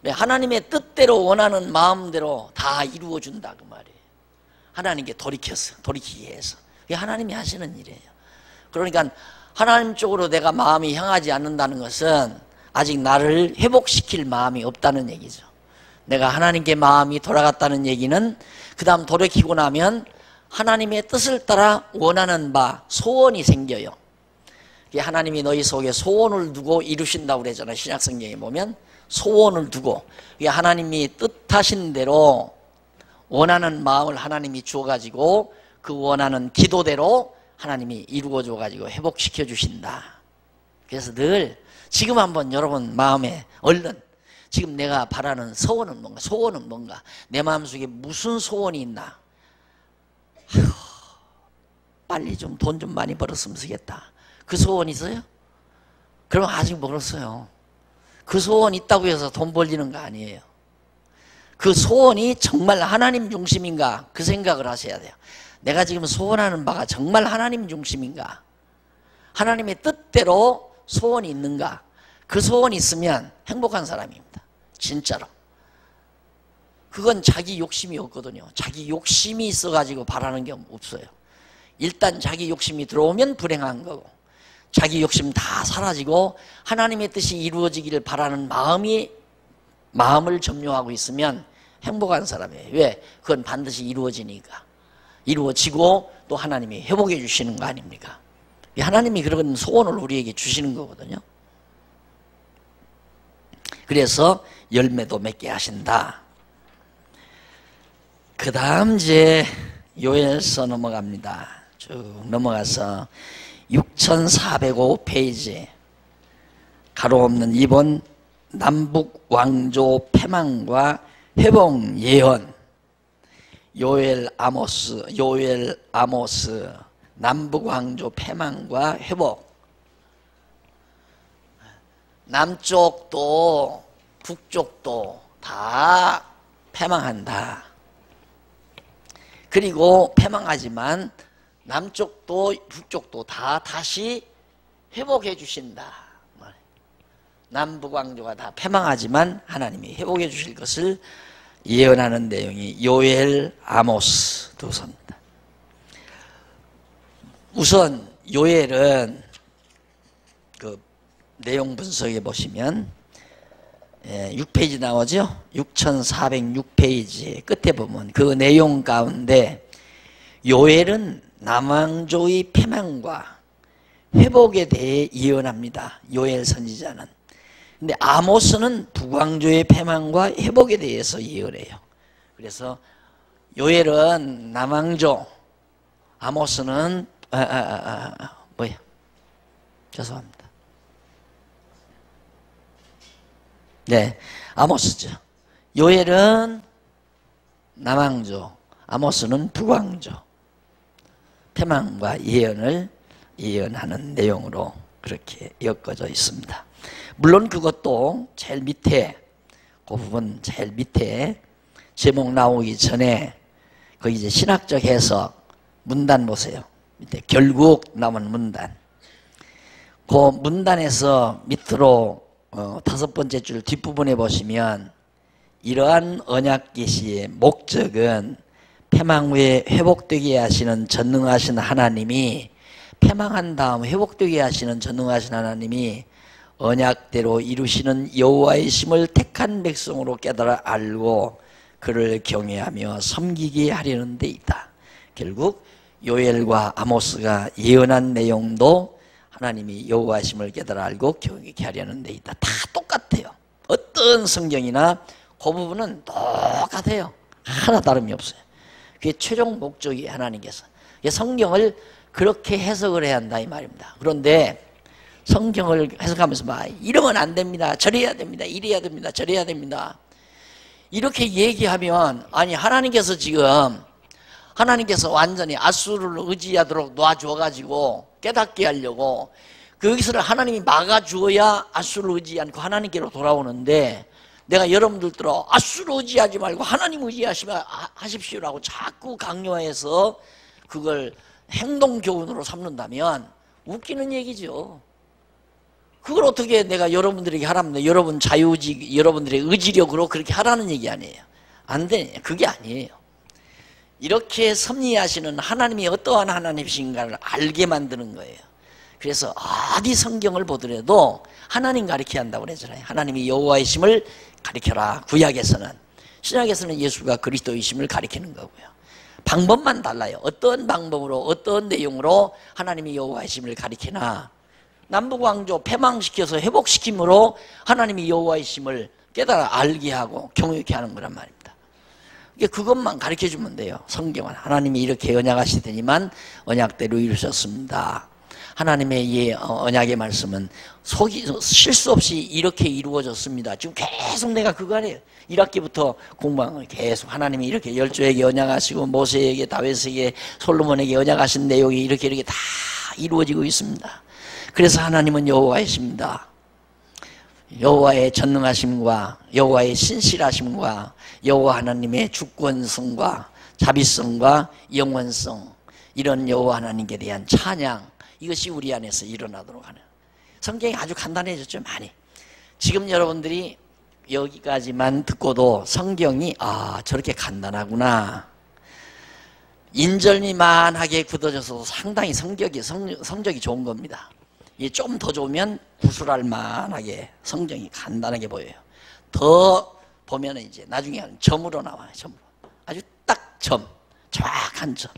하나님의 뜻대로 원하는 마음대로 다 이루어준다 그 말이에요. 하나님께 돌이키게 해서. 그게 하나님이 하시는 일이에요. 그러니까 하나님 쪽으로 내가 마음이 향하지 않는다는 것은 아직 나를 회복시킬 마음이 없다는 얘기죠. 내가 하나님께 마음이 돌아갔다는 얘기는 그 다음 돌이키고 나면 하나님의 뜻을 따라 원하는 바 소원이 생겨요. 하나님이 너희 속에 소원을 두고 이루신다고 그러잖아요. 신약성경에 보면 소원을 두고 하나님이 뜻하신 대로 원하는 마음을 하나님이 주어가지고 그 원하는 기도대로 하나님이 이루어줘가지고 회복시켜 주신다. 그래서 늘 지금 한번 여러분 마음에 얼른 지금 내가 바라는 소원은 뭔가, 소원은 뭔가, 내 마음속에 무슨 소원이 있나. 빨리 좀 돈 좀 많이 벌었으면 쓰겠다. 그 소원 있어요? 그럼 아직 멀었어요. 그 소원 있다고 해서 돈 벌리는 거 아니에요. 그 소원이 정말 하나님 중심인가 그 생각을 하셔야 돼요. 내가 지금 소원하는 바가 정말 하나님 중심인가, 하나님의 뜻대로 소원이 있는가. 그 소원이 있으면 행복한 사람입니다. 진짜로. 그건 자기 욕심이 없거든요. 자기 욕심이 있어가지고 바라는 게 없어요. 일단 자기 욕심이 들어오면 불행한 거고, 자기 욕심 다 사라지고 하나님의 뜻이 이루어지기를 바라는 마음을 점유하고 있으면 행복한 사람이에요. 왜? 그건 반드시 이루어지니까. 이루어지고 또 하나님이 회복해 주시는 거 아닙니까? 하나님이 그런 소원을 우리에게 주시는 거거든요. 그래서 열매도 맺게 하신다. 그 다음 이제 요엘서 넘어갑니다. 쭉 넘어가서 6405페이지 가로 없는 2번 남북 왕조 패망과 회복 예언. 요엘 아모스 남북 왕조 패망과 회복. 남쪽도 북쪽도 다 패망한다. 그리고 패망하지만 남쪽도 북쪽도 다 다시 회복해 주신다. 남북 왕조가 다 패망하지만 하나님이 회복해 주실 것을 예언하는 내용이 요엘, 아모스 두 서입니다. 우선 요엘은 그 내용 분석해 보시면 6페이지 나오죠. 6406페이지 끝에 보면 그 내용 가운데 요엘은 남왕조의 패망과 회복에 대해 예언합니다. 요엘 선지자는. 근데 아모스는 북왕조의 패망과 회복에 대해서 예언해요. 그래서 요엘은 남왕조, 아모스는 뭐야? 죄송합니다. 네, 아모스죠. 요엘은 남왕조, 아모스는 북왕조. 패망과 예언을 예언하는 내용으로 그렇게 엮어져 있습니다. 물론 그것도 제일 밑에, 그 부분 제일 밑에 제목 나오기 전에 그 이제 신학적 해석 문단 보세요. 밑에 결국 남은 문단. 그 문단에서 밑으로 5번째 줄 뒷부분에 보시면 이러한 언약 계시의 목적은 패망 후에 회복되게 하시는 전능하신 하나님이, 패망한 다음 회복되게 하시는 전능하신 하나님이 언약대로 이루시는 여호와의 심을 택한 백성으로 깨달아 알고 그를 경외하며 섬기게 하려는 데 있다. 결국 요엘과 아모스가 예언한 내용도 하나님이 여호와의 심을 깨달아 알고 경외케 하려는 데 있다. 다 똑같아요. 어떤 성경이나 그 부분은 똑같아요. 하나 다름이 없어요. 그게 최종 목적이 하나님께서. 성경을 그렇게 해석을 해야 한다 이 말입니다. 그런데 성경을 해석하면서 막 이러면 안 됩니다. 저래야 됩니다. 이래야 됩니다. 저래야 됩니다. 이렇게 얘기하면 아니 하나님께서 완전히 아수르를 의지하도록 놔줘가지고 깨닫게 하려고 거기서를 하나님이 막아주어야 아수르를 의지 않고 하나님께로 돌아오는데, 내가 여러분들들어 아수르 의지하지 말고 하나님 의지하십시오라고 자꾸 강요해서 그걸 행동 교훈으로 삼는다면 웃기는 얘기죠. 그걸 어떻게 내가 여러분들에게 하라면 여러분 자유의지, 여러분들의 의지력으로 그렇게 하라는 얘기 아니에요. 안 돼. 그게 아니에요. 이렇게 섭리하시는 하나님이 어떠한 하나님이신가를 알게 만드는 거예요. 그래서 어디 성경을 보더라도 하나님 가리켜야 한다고 그러잖아요. 하나님이 여호와이심을 가리켜라. 구약에서는. 신약에서는 예수가 그리스도이심을 가리키는 거고요. 방법만 달라요. 어떤 방법으로 어떤 내용으로 하나님이 여호와이심을 가리키나. 남북왕조 패망시켜서 회복시킴으로 하나님이 여호와이심을 깨달아 알게 하고 경외케 하는 거란 말입니다. 그것만 가르쳐주면 돼요. 성경은 하나님이 이렇게 언약하시더니만 언약대로 이루셨습니다. 하나님의 이 언약의 말씀은 실수 없이 이렇게 이루어졌습니다. 지금 계속 내가 그거 아니에요. 1학기부터 공부한 거 계속 하나님이 이렇게 열조에게 언약하시고 모세에게 다윗에게 솔로몬에게 언약하신 내용이 이렇게 다 이루어지고 있습니다. 그래서 하나님은 여호와이십니다. 여호와의 전능하심과 여호와의 신실하심과 여호와 하나님의 주권성과 자비성과 영원성, 이런 여호와 하나님께 대한 찬양, 이것이 우리 안에서 일어나도록 하는. 성경이 아주 간단해졌죠. 많이. 지금 여러분들이 여기까지만 듣고도 성경이 저렇게 간단하구나, 인절미만하게 굳어져서 상당히 성적이 좋은 겁니다. 이게 좀 더 좋으면 구술할 만하게 성경이 간단하게 보여요. 더 보면 이제 나중에 점으로 나와요. 점으로. 아주 딱 점, 정확한 점.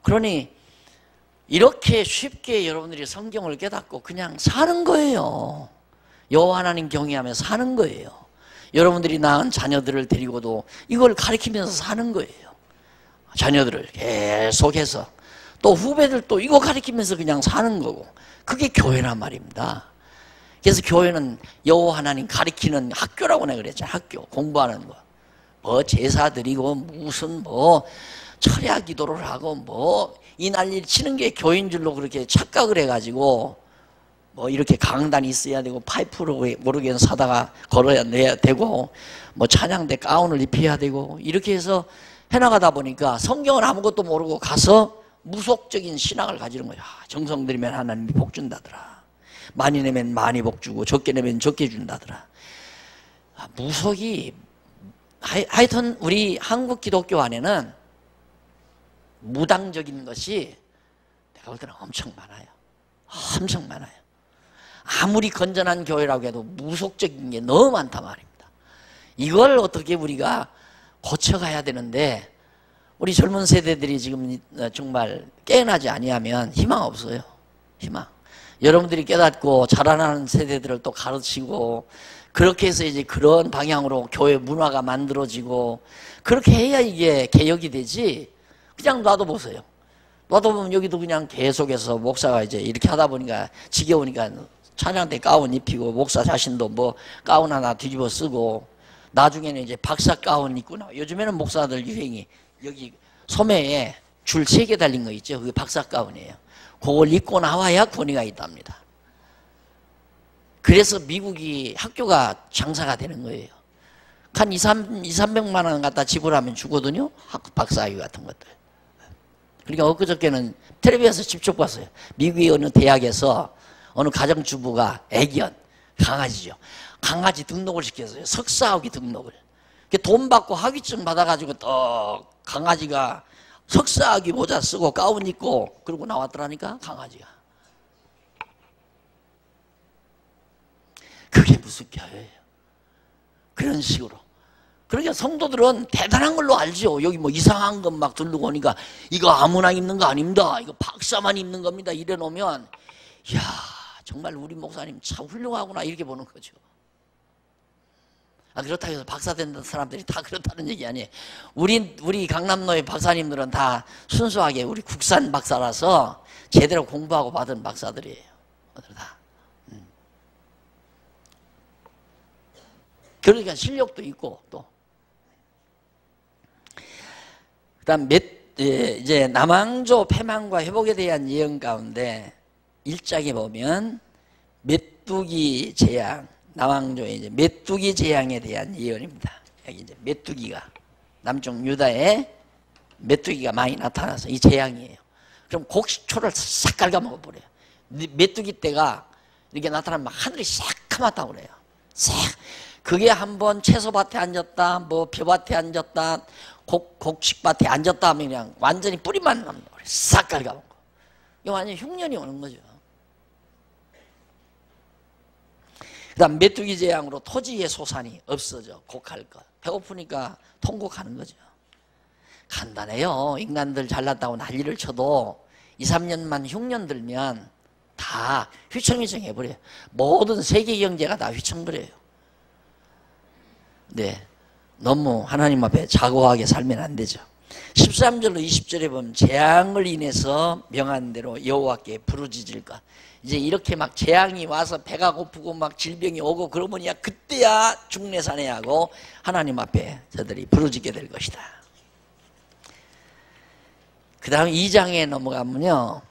그러니 이렇게 쉽게 여러분들이 성경을 깨닫고 그냥 사는 거예요. 여호와 하나님 경외하며 사는 거예요. 여러분들이 낳은 자녀들을 데리고도 이걸 가르치면서 사는 거예요. 자녀들을 계속해서 또 후배들도 이거 가르치면서 그냥 사는 거고, 그게 교회란 말입니다. 그래서 교회는 여호와 하나님 가르치는 학교라고 내가 그랬잖아요. 학교, 공부하는 거. 뭐 제사 드리고 무슨 뭐 철야 기도를 하고 이 난리 치는 게 교회인 줄로 그렇게 착각을 해가지고 이렇게 강단이 있어야 되고 파이프로 모르게 사다가 걸어야 되고 찬양대 가운을 입혀야 되고 이렇게 해서 해나가다 보니까 성경을 아무것도 모르고 가서 무속적인 신앙을 가지는 거야. 정성 들이면 하나님이 복 준다더라. 많이 내면 많이 복 주고 적게 내면 적게 준다더라. 무속이 하여튼 우리 한국 기독교 안에는 무당적인 것이 내가 볼 때는 엄청 많아요. 엄청 많아요. 아무리 건전한 교회라고 해도 무속적인 게 너무 많단 말입니다. 이걸 어떻게 우리가 고쳐가야 되는데 우리 젊은 세대들이 지금 정말 깨어나지 아니하면 희망 없어요. 희망. 여러분들이 깨닫고 자라나는 세대들을 또 가르치고 그렇게 해서 이제 그런 방향으로 교회 문화가 만들어지고 그렇게 해야 이게 개혁이 되지. 그냥 놔둬보세요. 놔둬보면 여기도 그냥 계속해서 목사가 이제 이렇게 하다 보니까 지겨우니까 찬양대 가운 입히고 목사 자신도 가운 하나 뒤집어 쓰고 나중에는 이제 박사 가운 입고 나와. 요즘에는 목사들 유행이 여기 소매에 줄 3개 달린 거 있죠. 그게 박사 가운이에요. 그걸 입고 나와야 권위가 있답니다. 그래서 미국이 학교가 장사가 되는 거예요. 한 200~300만 원 갖다 지불하면 주거든요. 박사학위 같은 것들. 그러니까 엊그저께는 텔레비에서 직접 봤어요. 미국의 어느 대학에서 어느 가정주부가 애견, 강아지죠. 강아지 등록을 시켰어요. 석사학위 등록을. 돈 받고 학위증 받아가지고 또 강아지가 석사학위 모자 쓰고 가운 입고 그러고 나왔더라니까, 강아지가. 그게 무슨 교회예요? 그런 식으로. 그러니까 성도들은 대단한 걸로 알죠. 여기 이상한 것 막 들르고 오니까 이거 아무나 입는 거 아닙니다. 이거 박사만 입는 겁니다. 이래 놓으면 이야, 정말 우리 목사님 참 훌륭하구나 이렇게 보는 거죠. 그렇다고 해서 박사 된 사람들이 다 그렇다는 얘기 아니에요. 우리 강남로의 박사님들은 다 순수하게 우리 국산 박사라서 제대로 공부하고 받은 박사들이에요. 다. 그러니까 실력도 있고 또. 그다음 이제 남왕조 패망과 회복에 대한 예언 가운데 1장에 보면 메뚜기 재앙, 남왕조의 이제 메뚜기 재앙에 대한 예언입니다. 여기 이제 메뚜기가 남쪽 유다에 메뚜기가 많이 나타나서 이 재앙이에요. 그럼 곡식초를 싹 갉아먹어 버려요. 메뚜기 떼가 이렇게 나타나면 막 하늘이 새카맣다고 그래요. 그게 한번 채소밭에 앉았다, 뭐 벼밭에 앉았다, 곡식밭에 앉았다 하면 그냥 완전히 뿌리만 남는 거예요. 싹 갉아먹고. 이거 완전히 흉년이 오는 거죠. 그 다음 메뚜기 재앙으로 토지의 소산이 없어져. 곡할 것. 배고프니까 통곡하는 거죠. 간단해요. 인간들 잘났다고 난리를 쳐도 2, 3년만 흉년 들면 다 휘청휘청 해버려요. 모든 세계 경제가 다 휘청거려요. 네, 너무 하나님 앞에 자고하게 살면 안 되죠. 13절로 20절에 보면 재앙을 인해서 명한 대로 여호와께 부르짖을 것. 이제 이렇게 막 재앙이 와서 배가 고프고 막 질병이 오고 그러면야 그때야 중내산해 하고 하나님 앞에 저들이 부르짖게 될 것이다. 그 다음 2장에 넘어가면요,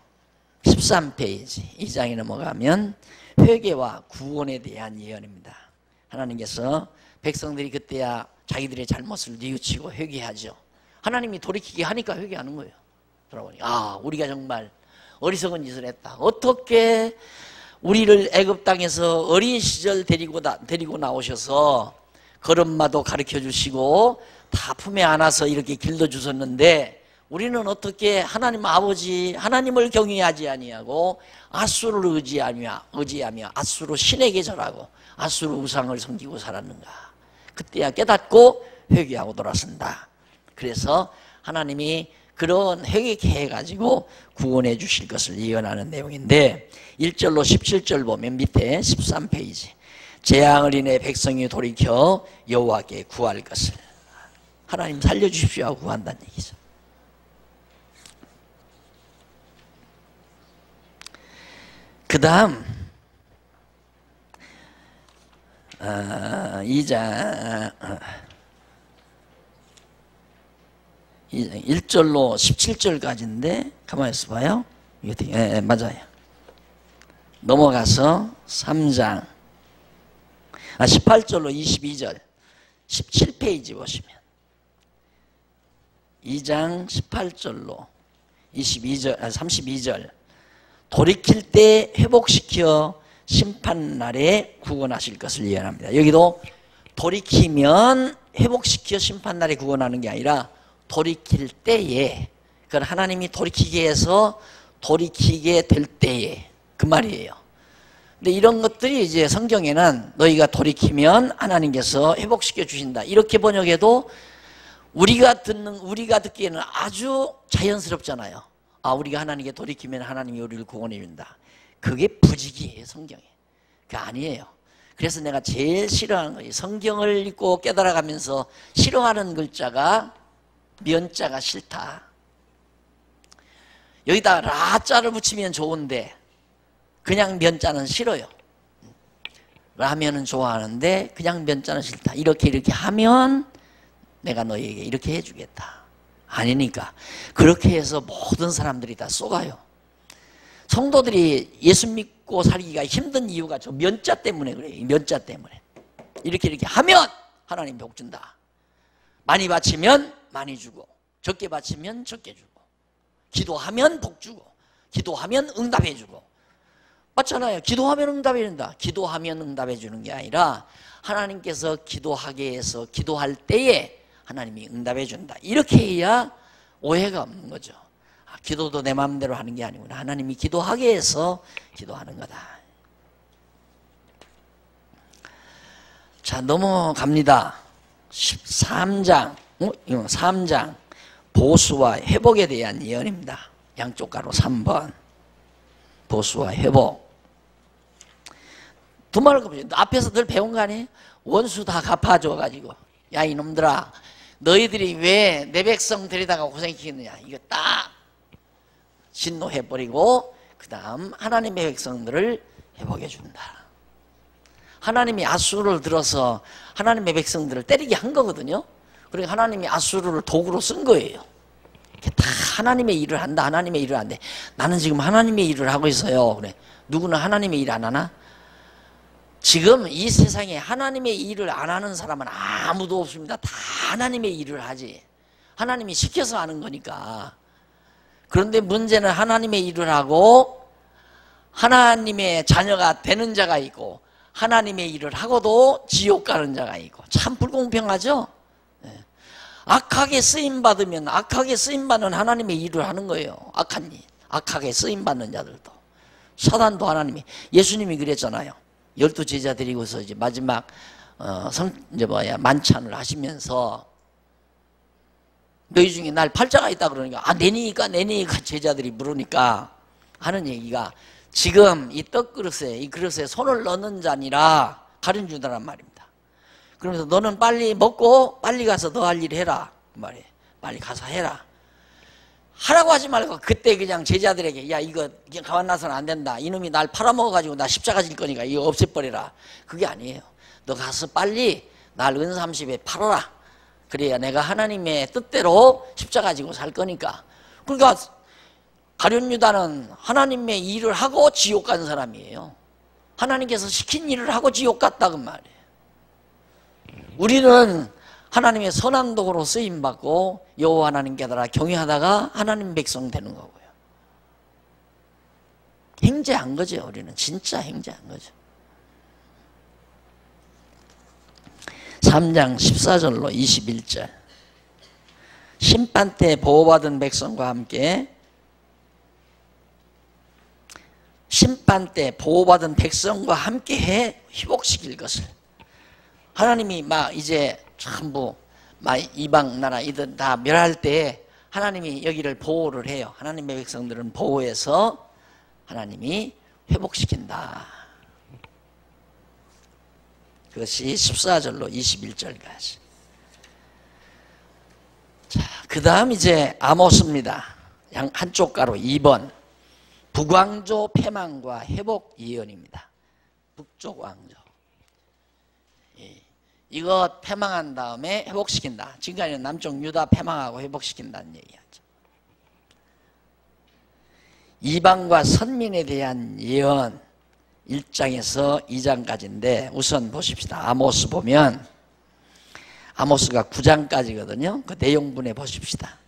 13페이지 2장에 넘어가면 회개와 구원에 대한 예언입니다. 하나님께서 백성들이 그때야 자기들의 잘못을 뉘우치고 회개하죠. 하나님이 돌이키게 하니까 회개하는 거예요. 돌아보니 우리가 정말 어리석은 짓을 했다. 어떻게 우리를 애굽 땅에서 어린 시절 데리고 나오셔서 걸음마도 가르쳐 주시고 다 품에 안아서 이렇게 길러 주셨는데 우리는 어떻게 하나님 아버지 하나님을 경외하지 아니하고 앗수를 의지하며 앗수로 신에게 절하고 앗수로 우상을 섬기고 살았는가. 그때야 깨닫고 회개하고 돌아선다. 그래서 하나님이 그런 회개케 해가지고 구원해 주실 것을 예언하는 내용인데 1절로 17절 보면 밑에 13페이지 재앙을 인해 백성이 돌이켜 여호와께 구할 것을 하나님 살려주십시오 하고 구한다는 얘기죠. 그 다음 2장 1절로 17절까지인데 가만히 있어봐요. 맞아요. 넘어가서 3장 18절로 22절 17페이지 보시면 2장 18절로 32절 돌이킬 때 회복시켜 심판날에 구원하실 것을 예언합니다. 여기도 돌이키면 회복시켜 심판날에 구원하는 게 아니라 돌이킬 때에, 그건 하나님이 돌이키게 해서 돌이키게 될 때에 그 말이에요. 근데 이런 것들이 이제 성경에는 너희가 돌이키면 하나님께서 회복시켜 주신다 이렇게 번역해도 우리가 듣기에는 아주 자연스럽잖아요. 우리가 하나님께 돌이키면 하나님이 우리를 구원해 준다. 그게 부직이에요, 성경에. 그게 아니에요. 그래서 내가 제일 싫어하는 거예요. 성경을 읽고 깨달아가면서 싫어하는 글자가 면자가 싫다. 여기다 라자를 붙이면 좋은데 그냥 면자는 싫어요. 라면은 좋아하는데 그냥 면자는 싫다. 이렇게 하면 내가 너희에게 이렇게 해주겠다. 아니니까 그렇게 해서 모든 사람들이 다 쏘가요. 성도들이 예수 믿고 살기가 힘든 이유가 저 면자 때문에 그래요. 면자 때문에 이렇게 하면 하나님 복 준다. 많이 바치면 많이 주고 적게 바치면 적게 주고 기도하면 복 주고 기도하면 응답해 주고 맞잖아요. 기도하면 응답해 준다. 기도하면 응답해 주는 게 아니라 하나님께서 기도하게 해서 기도할 때에 하나님이 응답해 준다. 이렇게 해야 오해가 없는 거죠. 기도도 내 마음대로 하는 게 아니구나. 하나님이 기도하게 해서 기도하는 거다. 자, 넘어갑니다. 13장 3장 보수와 회복에 대한 예언입니다. 양쪽 가로 3번 보수와 회복. 두 말을 보죠. 앞에서 늘 배운 거 아니에요? 원수 다 갚아줘가지고 야 이놈들아 너희들이 왜 내 백성 데리다가 고생시키느냐. 이거 딱 진노해버리고 그 다음 하나님의 백성들을 회복해 준다. 하나님이 앗수르를 들어서 하나님의 백성들을 때리게 한 거거든요. 그러니까 하나님이 앗수르를 도구로 쓴 거예요. 다 하나님의 일을 한다. 하나님의 일을 한대. 나는 지금 하나님의 일을 하고 있어요. 그래. 누구는 하나님의 일 안 하나? 지금 이 세상에 하나님의 일을 안 하는 사람은 아무도 없습니다. 다 하나님의 일을 하지. 하나님이 시켜서 하는 거니까. 그런데 문제는 하나님의 일을 하고 하나님의 자녀가 되는 자가 있고 하나님의 일을 하고도 지옥 가는 자가 있고 참 불공평하죠. 악하게 쓰임받으면 악하게 쓰임받는 하나님의 일을 하는 거예요. 악한 일, 악하게 쓰임받는 자들도. 사단도 하나님이, 예수님이 그랬잖아요. 12 제자 데리고서 이제 마지막 만찬을 하시면서 너희 중에 날 팔자가 있다 그러니까 내니까 제자들이 물으니까 하는 얘기가 지금 이 그릇에 손을 넣는 자니라 가르쳐 주더란 말입니다. 그러면서 너는 빨리 먹고 빨리 가서 너 할 일 해라 그 말이에요. 빨리 가서 해라. 하라고 하지 말고 그때 그냥 제자들에게 야 이거 그냥 가만 놔서는 안 된다. 이놈이 날 팔아먹어가지고 나 십자가 질 거니까 이거 없애버려라. 그게 아니에요. 너 가서 빨리 날 은30에 팔아라. 그래야 내가 하나님의 뜻대로 십자가 지고 살 거니까. 그러니까 가룟 유다는 하나님의 일을 하고 지옥 간 사람이에요. 하나님께서 시킨 일을 하고 지옥 갔다 그 말이에요. 우리는 하나님의 선한 도구로 쓰임받고 여호와 하나님께 따라 경외하다가 하나님 백성 되는 거고요. 행제한 거죠. 우리는 진짜 행제한 거죠. 3장 14절로 21절 심판 때 보호받은 백성과 함께 심판 때 보호받은 백성과 함께 해 회복시킬 것을 하나님이 막 이제 전부 막 이방 나라 이들 다 멸할 때 하나님이 여기를 보호를 해요. 하나님의 백성들은 보호해서 하나님이 회복시킨다. 그것이 14절로 21절까지. 자, 그 다음 이제 아모스입니다. 한쪽 가로 2번. 북왕조 패망과 회복 예언입니다. 북쪽 왕조. 이거 패망한 다음에 회복시킨다. 지금까지는 남쪽 유다 패망하고 회복시킨다는 얘기하죠. 이방과 선민에 대한 예언 1장에서 2장까지인데 우선 보십시다. 아모스 보면 아모스가 9장까지거든요. 그 내용분에 보십시다.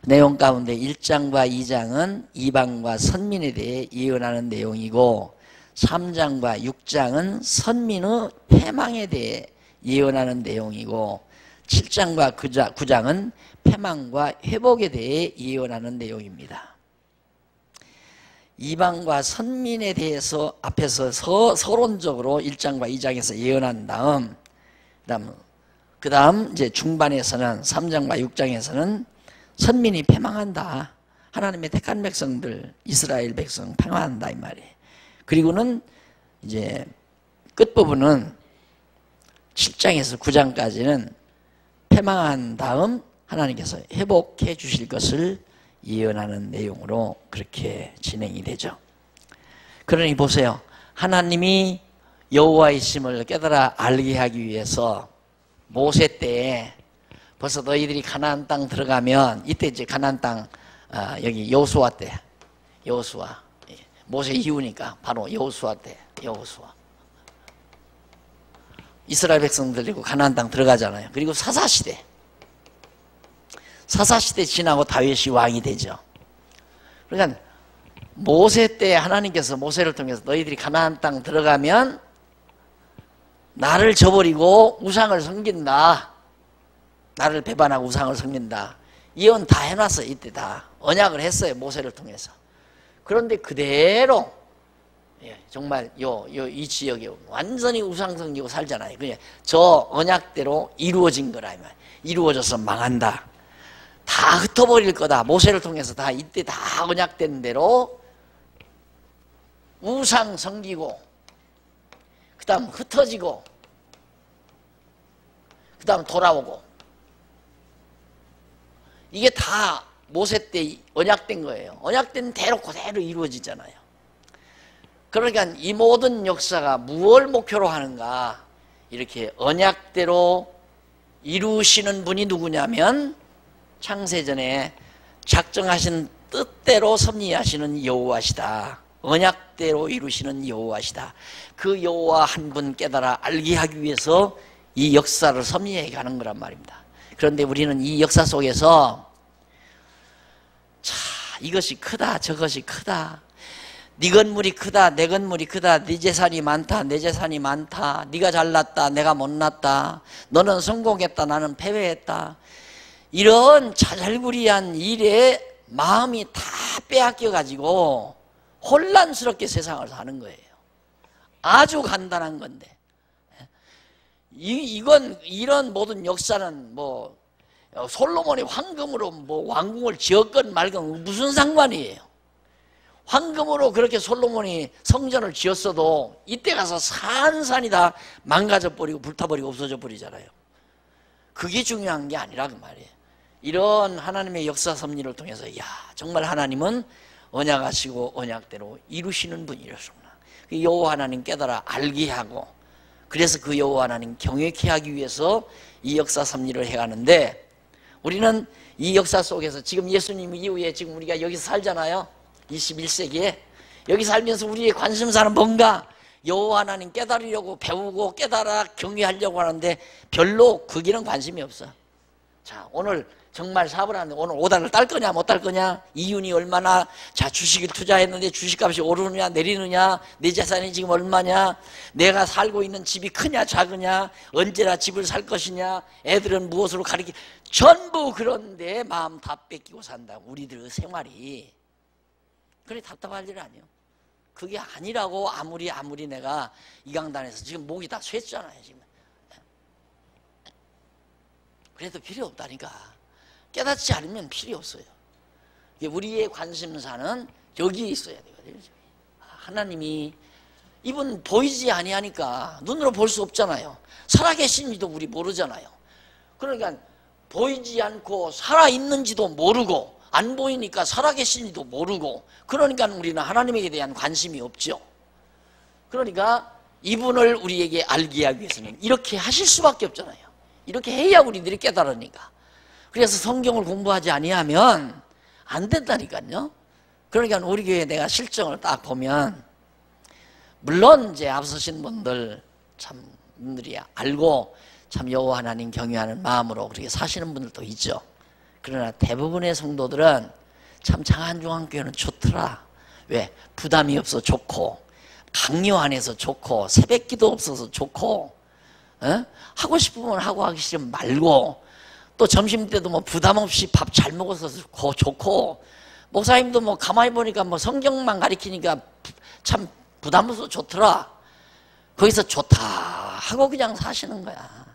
내용 가운데 1장과 2장은 이방과 선민에 대해 예언하는 내용이고 3장과 6장은 선민의 패망에 대해 예언하는 내용이고 7장과 9장은 패망과 회복에 대해 예언하는 내용입니다. 이방과 선민에 대해서 앞에서 서론적으로 1장과 2장에서 예언한 다음 그 다음 이제 중반에서는 3장과 6장에서는 선민이 패망한다. 하나님의 택한 백성들 이스라엘 백성 패망한다 이 말이에요. 그리고는 이제 끝부분은 7장에서 9장까지는 패망한 다음 하나님께서 회복해 주실 것을 예언하는 내용으로 그렇게 진행이 되죠. 그러니 보세요. 하나님이 여호와이심을 깨달아 알게 하기 위해서 모세 때에 벌써 너희들이 가나안 땅 들어가면 이때 이제 가나안 땅 여기 여호수아 때 여호수아 모세 이후니까 바로 여호수아 때 여호수아 이스라엘 백성들 데리고 가나안 땅 들어가잖아요. 그리고 사사시대 지나고 다윗이 왕이 되죠. 그러니까 모세 때 하나님께서 모세를 통해서 너희들이 가나안 땅 들어가면 나를 저버리고 우상을 섬긴다. 나를 배반하고 우상을 섬긴다. 예언 다 해놨어요. 이때 다 언약을 했어요. 모세를 통해서. 그런데 그대로 정말 이 지역에 완전히 우상 섬기고 살잖아요. 그냥 저 언약대로 이루어진 거라. 이루어져서 망한다. 다 흩어버릴 거다. 모세를 통해서 다 이때 다 언약된 대로 우상 섬기고 그 다음 흩어지고 그 다음 돌아오고 이게 다 모세 때 언약된 거예요. 언약된 대로 그대로 이루어지잖아요. 그러니까 이 모든 역사가 무엇을 목표로 하는가 이렇게 언약대로 이루시는 분이 누구냐면 창세전에 작정하신 뜻대로 섭리하시는 여호와시다. 언약대로 이루시는 여호와시다. 그 여호와 한 분 깨달아 알게 하기 위해서 이 역사를 섭리해 가는 거란 말입니다. 그런데 우리는 이 역사 속에서 자 이것이 크다 저것이 크다 네 건물이 크다, 내 건물이 크다, 네 재산이 많다, 내 재산이 많다, 네가 잘났다, 내가 못났다, 너는 성공했다, 나는 패배했다. 이런 자잘구리한 일에 마음이 다 빼앗겨 가지고 혼란스럽게 세상을 사는 거예요. 아주 간단한 건데, 이런 모든 역사는 뭐 솔로몬이 황금으로 뭐 왕궁을 지었건 말건 무슨 상관이에요. 황금으로 그렇게 솔로몬이 성전을 지었어도 이때 가서 산산이 다 망가져 버리고 불타버리고 없어져 버리잖아요. 그게 중요한 게 아니라 그 말이에요. 이런 하나님의 역사 섭리를 통해서 야, 정말 하나님은 언약하시고 언약대로 이루시는 분이셨구나. 여호와 하나님 깨달아 알게 하고, 그래서 그 여호와 하나님 경외케 하기 위해서 이 역사 섭리를 해가는데, 우리는 이 역사 속에서 지금 예수님 이후에 지금 우리가 여기서 살잖아요. 21세기에 여기 살면서 우리의 관심사는 뭔가? 여호와 하나님 깨달으려고 배우고 깨달아 경외하려고 하는데 별로 거기는 관심이 없어. 자, 오늘 정말 사업을 하는데 오늘 5달러를 딸 거냐 못 딸 거냐, 이윤이 얼마나, 자 주식을 투자했는데 주식값이 오르느냐 내리느냐, 내 재산이 지금 얼마냐, 내가 살고 있는 집이 크냐 작으냐, 언제나 집을 살 것이냐, 애들은 무엇으로 가르치, 전부 그런데 마음 다 뺏기고 산다. 우리들의 생활이 그래 답답할 일 아니에요. 그게 아니라고 아무리 내가 이 강단에서 지금 목이 다 쇠잖아요 지금. 그래도 필요 없다니까. 깨닫지 않으면 필요 없어요. 우리의 관심사는 여기에 있어야 되거든요. 하나님이, 이분 보이지 아니하니까 눈으로 볼 수 없잖아요. 살아계신지도 우리 모르잖아요. 그러니까 보이지 않고 살아있는지도 모르고 안 보이니까 살아계신지도 모르고, 그러니까 우리는 하나님에 대한 관심이 없죠. 그러니까 이분을 우리에게 알게 하기 위해서는 이렇게 하실 수밖에 없잖아요. 이렇게 해야 우리들이 깨달으니까. 그래서 성경을 공부하지 아니하면 안 된다니까요. 그러니까 우리 교회 내가 실정을 딱 보면, 물론 이제 앞서신 분들 참 분들이 알고 참 여호와 하나님 경외하는 마음으로 그렇게 사시는 분들도 있죠. 그러나 대부분의 성도들은 참 장안중앙교회는 좋더라. 왜? 부담이 없어 좋고, 강요 안 해서 좋고, 새벽기도 없어서 좋고, 하고 싶으면 하고 하기 싫으면 말고, 또 점심때도 뭐 부담 없이 밥 잘 먹어서 좋고, 목사님도 뭐 가만히 보니까 뭐 성경만 가리키니까 참 부담 없어 좋더라. 거기서 좋다 하고 그냥 사시는 거야.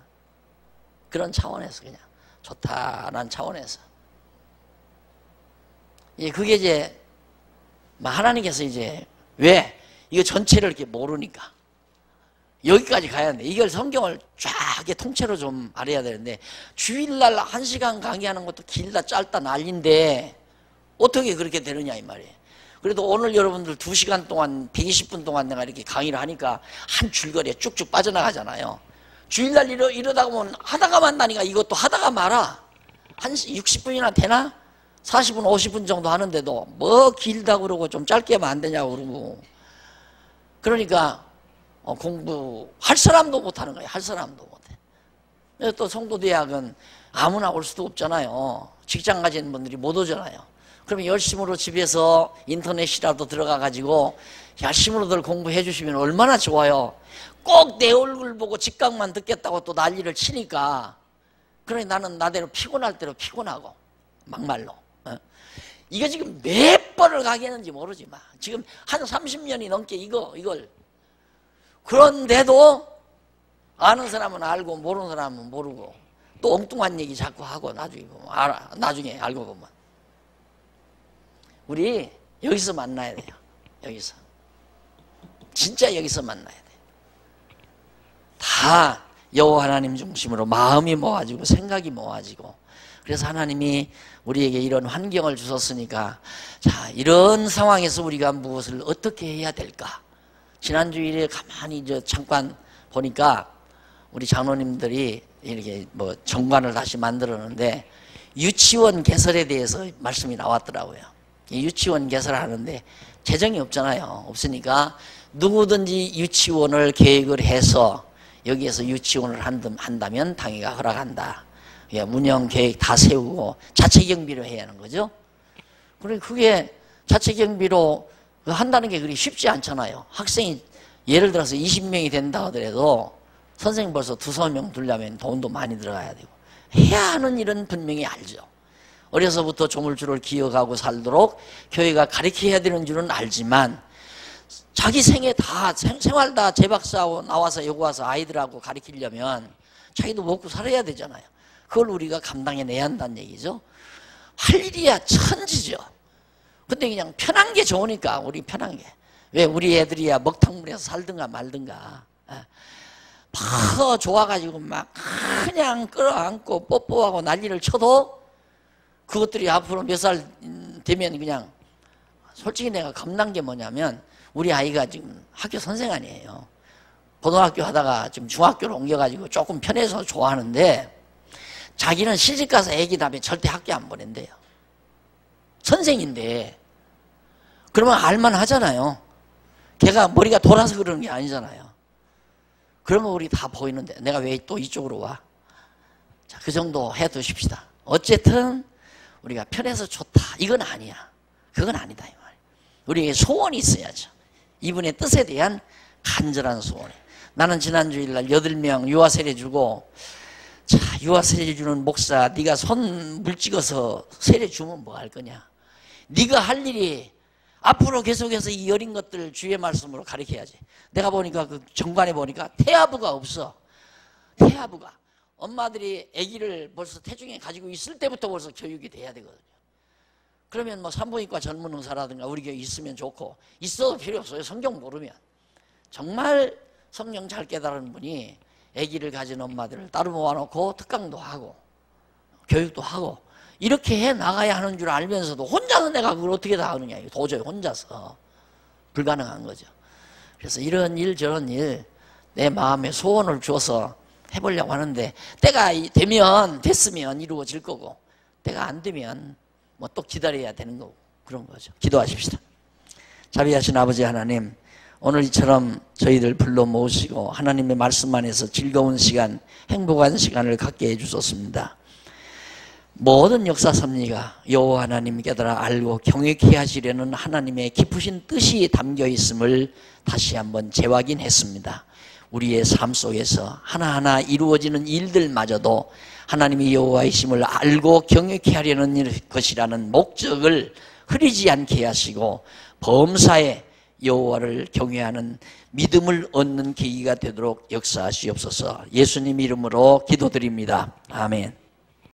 그런 차원에서 그냥 좋다라는 차원에서. 그게 이제 하나님께서 이제 왜 이거 전체를 이렇게 모르니까 여기까지 가야 하는데, 이걸 성경을 쫙 통째로 좀 알아야 되는데, 주일날 1시간 강의하는 것도 길다 짧다 난리인데 어떻게 그렇게 되느냐 이 말이에요. 그래도 오늘 여러분들 2시간 동안 120분 동안 내가 이렇게 강의를 하니까 한 줄거리에 쭉쭉 빠져나가잖아요. 주일날 이러다 보면 하다가 만나니까 이것도 하다가 말아. 한 60분이나 되나? 40분 50분 정도 하는데도 뭐 길다 그러고 좀 짧게 하면 안 되냐고 그러고. 그러니까 공부할 사람도 못하는 거예요. 할 사람도 못해. 또 성도대학은 아무나 올 수도 없잖아요. 직장 가진 분들이 못 오잖아요. 그러면 열심으로 집에서 인터넷이라도 들어가 가지고 열심으로들 공부해 주시면 얼마나 좋아요. 꼭 내 얼굴 보고 직강만 듣겠다고 또 난리를 치니까, 그러니 나는 나대로 피곤할 대로 피곤하고 막말로. 이거 지금 몇 번을 가겠는지 모르지만 지금 한 30년이 넘게 이걸, 그런데도 아는 사람은 알고 모르는 사람은 모르고 또 엉뚱한 얘기 자꾸 하고 나중에 알고 보면 우리 여기서 만나야 돼요. 여기서 진짜 여기서 만나야 돼요. 다 여호와 하나님 중심으로 마음이 모아지고 생각이 모아지고, 그래서 하나님이 우리에게 이런 환경을 주셨으니까, 자, 이런 상황에서 우리가 무엇을 어떻게 해야 될까? 지난 주일에 가만히 잠깐 보니까 우리 장로님들이 이렇게 뭐 정관을 다시 만들었는데 유치원 개설에 대해서 말씀이 나왔더라고요. 유치원 개설하는데 재정이 없잖아요. 없으니까 누구든지 유치원을 계획을 해서 여기에서 유치원을 한다면 당회가 허락한다. 운영 계획 다 세우고 자체 경비로 해야 하는 거죠. 그러니까 그게 자체 경비로 한다는 게 그리 쉽지 않잖아요. 학생이 예를 들어서 20명이 된다 하더라도 선생님 벌써 2~3명 두려면 돈도 많이 들어가야 되고 해야 하는 일은 분명히 알죠. 어려서부터 조물주를 기억하고 살도록 교회가 가르쳐야 되는 줄은 알지만 자기 생애 다 생활 다 재박사하고 나와서 여기 와서 아이들하고 가르치려면 자기도 먹고 살아야 되잖아요. 그걸 우리가 감당해내야 한다는 얘기죠. 할 일이야 천지죠. 근데 그냥 편한 게 좋으니까 우리 편한 게. 왜 우리 애들이야 먹탕물에서 살든가 말든가 막 좋아가지고 막 그냥 끌어안고 뽀뽀하고 난리를 쳐도 그것들이 앞으로 몇 살 되면 그냥 솔직히 내가 겁난 게 뭐냐면 우리 아이가 지금 학교 선생 아니에요. 고등학교 하다가 지금 중학교로 옮겨가지고 조금 편해서 좋아하는데 자기는 시집가서 애기 다음에 절대 학교 안 보낸대요. 선생인데 그러면 알만하잖아요. 걔가 머리가 돌아서 그러는 게 아니잖아요. 그런 거 우리 다 보이는데 내가 왜 또 이쪽으로 와? 자, 그 정도 해두십시다. 어쨌든 우리가 편해서 좋다 이건 아니야. 그건 아니다 이 말이에요. 우리에게 소원이 있어야죠. 이분의 뜻에 대한 간절한 소원이. 나는 지난 주일날 8명 유아 세례 주고 자 유아 세례 주는 목사 네가 손 물찍어서 세례 주면 뭐 할 거냐. 네가 할 일이 앞으로 계속해서 이 어린 것들 주의 말씀으로 가르쳐야지. 내가 보니까 그 정관에 보니까 태아부가 없어. 태아부가. 엄마들이 아기를 벌써 태중에 가지고 있을 때부터 벌써 교육이 돼야 되거든요. 그러면 뭐 산부인과 전문 의사라든가 우리 교회 있으면 좋고 있어도 필요 없어요. 성경 모르면. 정말 성경 잘 깨달은 분이 아기를 가진 엄마들을 따로 모아놓고 특강도 하고 교육도 하고 이렇게 해 나가야 하는 줄 알면서도 혼자서 내가 그걸 어떻게 다 하느냐. 도저히 혼자서 불가능한 거죠. 그래서 이런 일 저런 일 내 마음에 소원을 줘서 해보려고 하는데 때가 되면 됐으면 이루어질 거고 때가 안 되면 뭐 또 기다려야 되는 거고 그런 거죠. 기도하십시다. 자비하신 아버지 하나님, 오늘 이처럼 저희들 불러 모으시고 하나님의 말씀 안에서 즐거운 시간, 행복한 시간을 갖게 해주셨습니다. 모든 역사 섭리가 여호와 하나님 깨달아 알고 경외케 하시려는 하나님의 깊으신 뜻이 담겨 있음을 다시 한번 재확인했습니다. 우리의 삶 속에서 하나하나 이루어지는 일들마저도 하나님이 여호와이심을 알고 경외케 하려는 것이라는 목적을 흐리지 않게 하시고 범사에 여호와를 경외하는 믿음을 얻는 계기가 되도록 역사하시옵소서. 예수님 이름으로 기도드립니다. 아멘.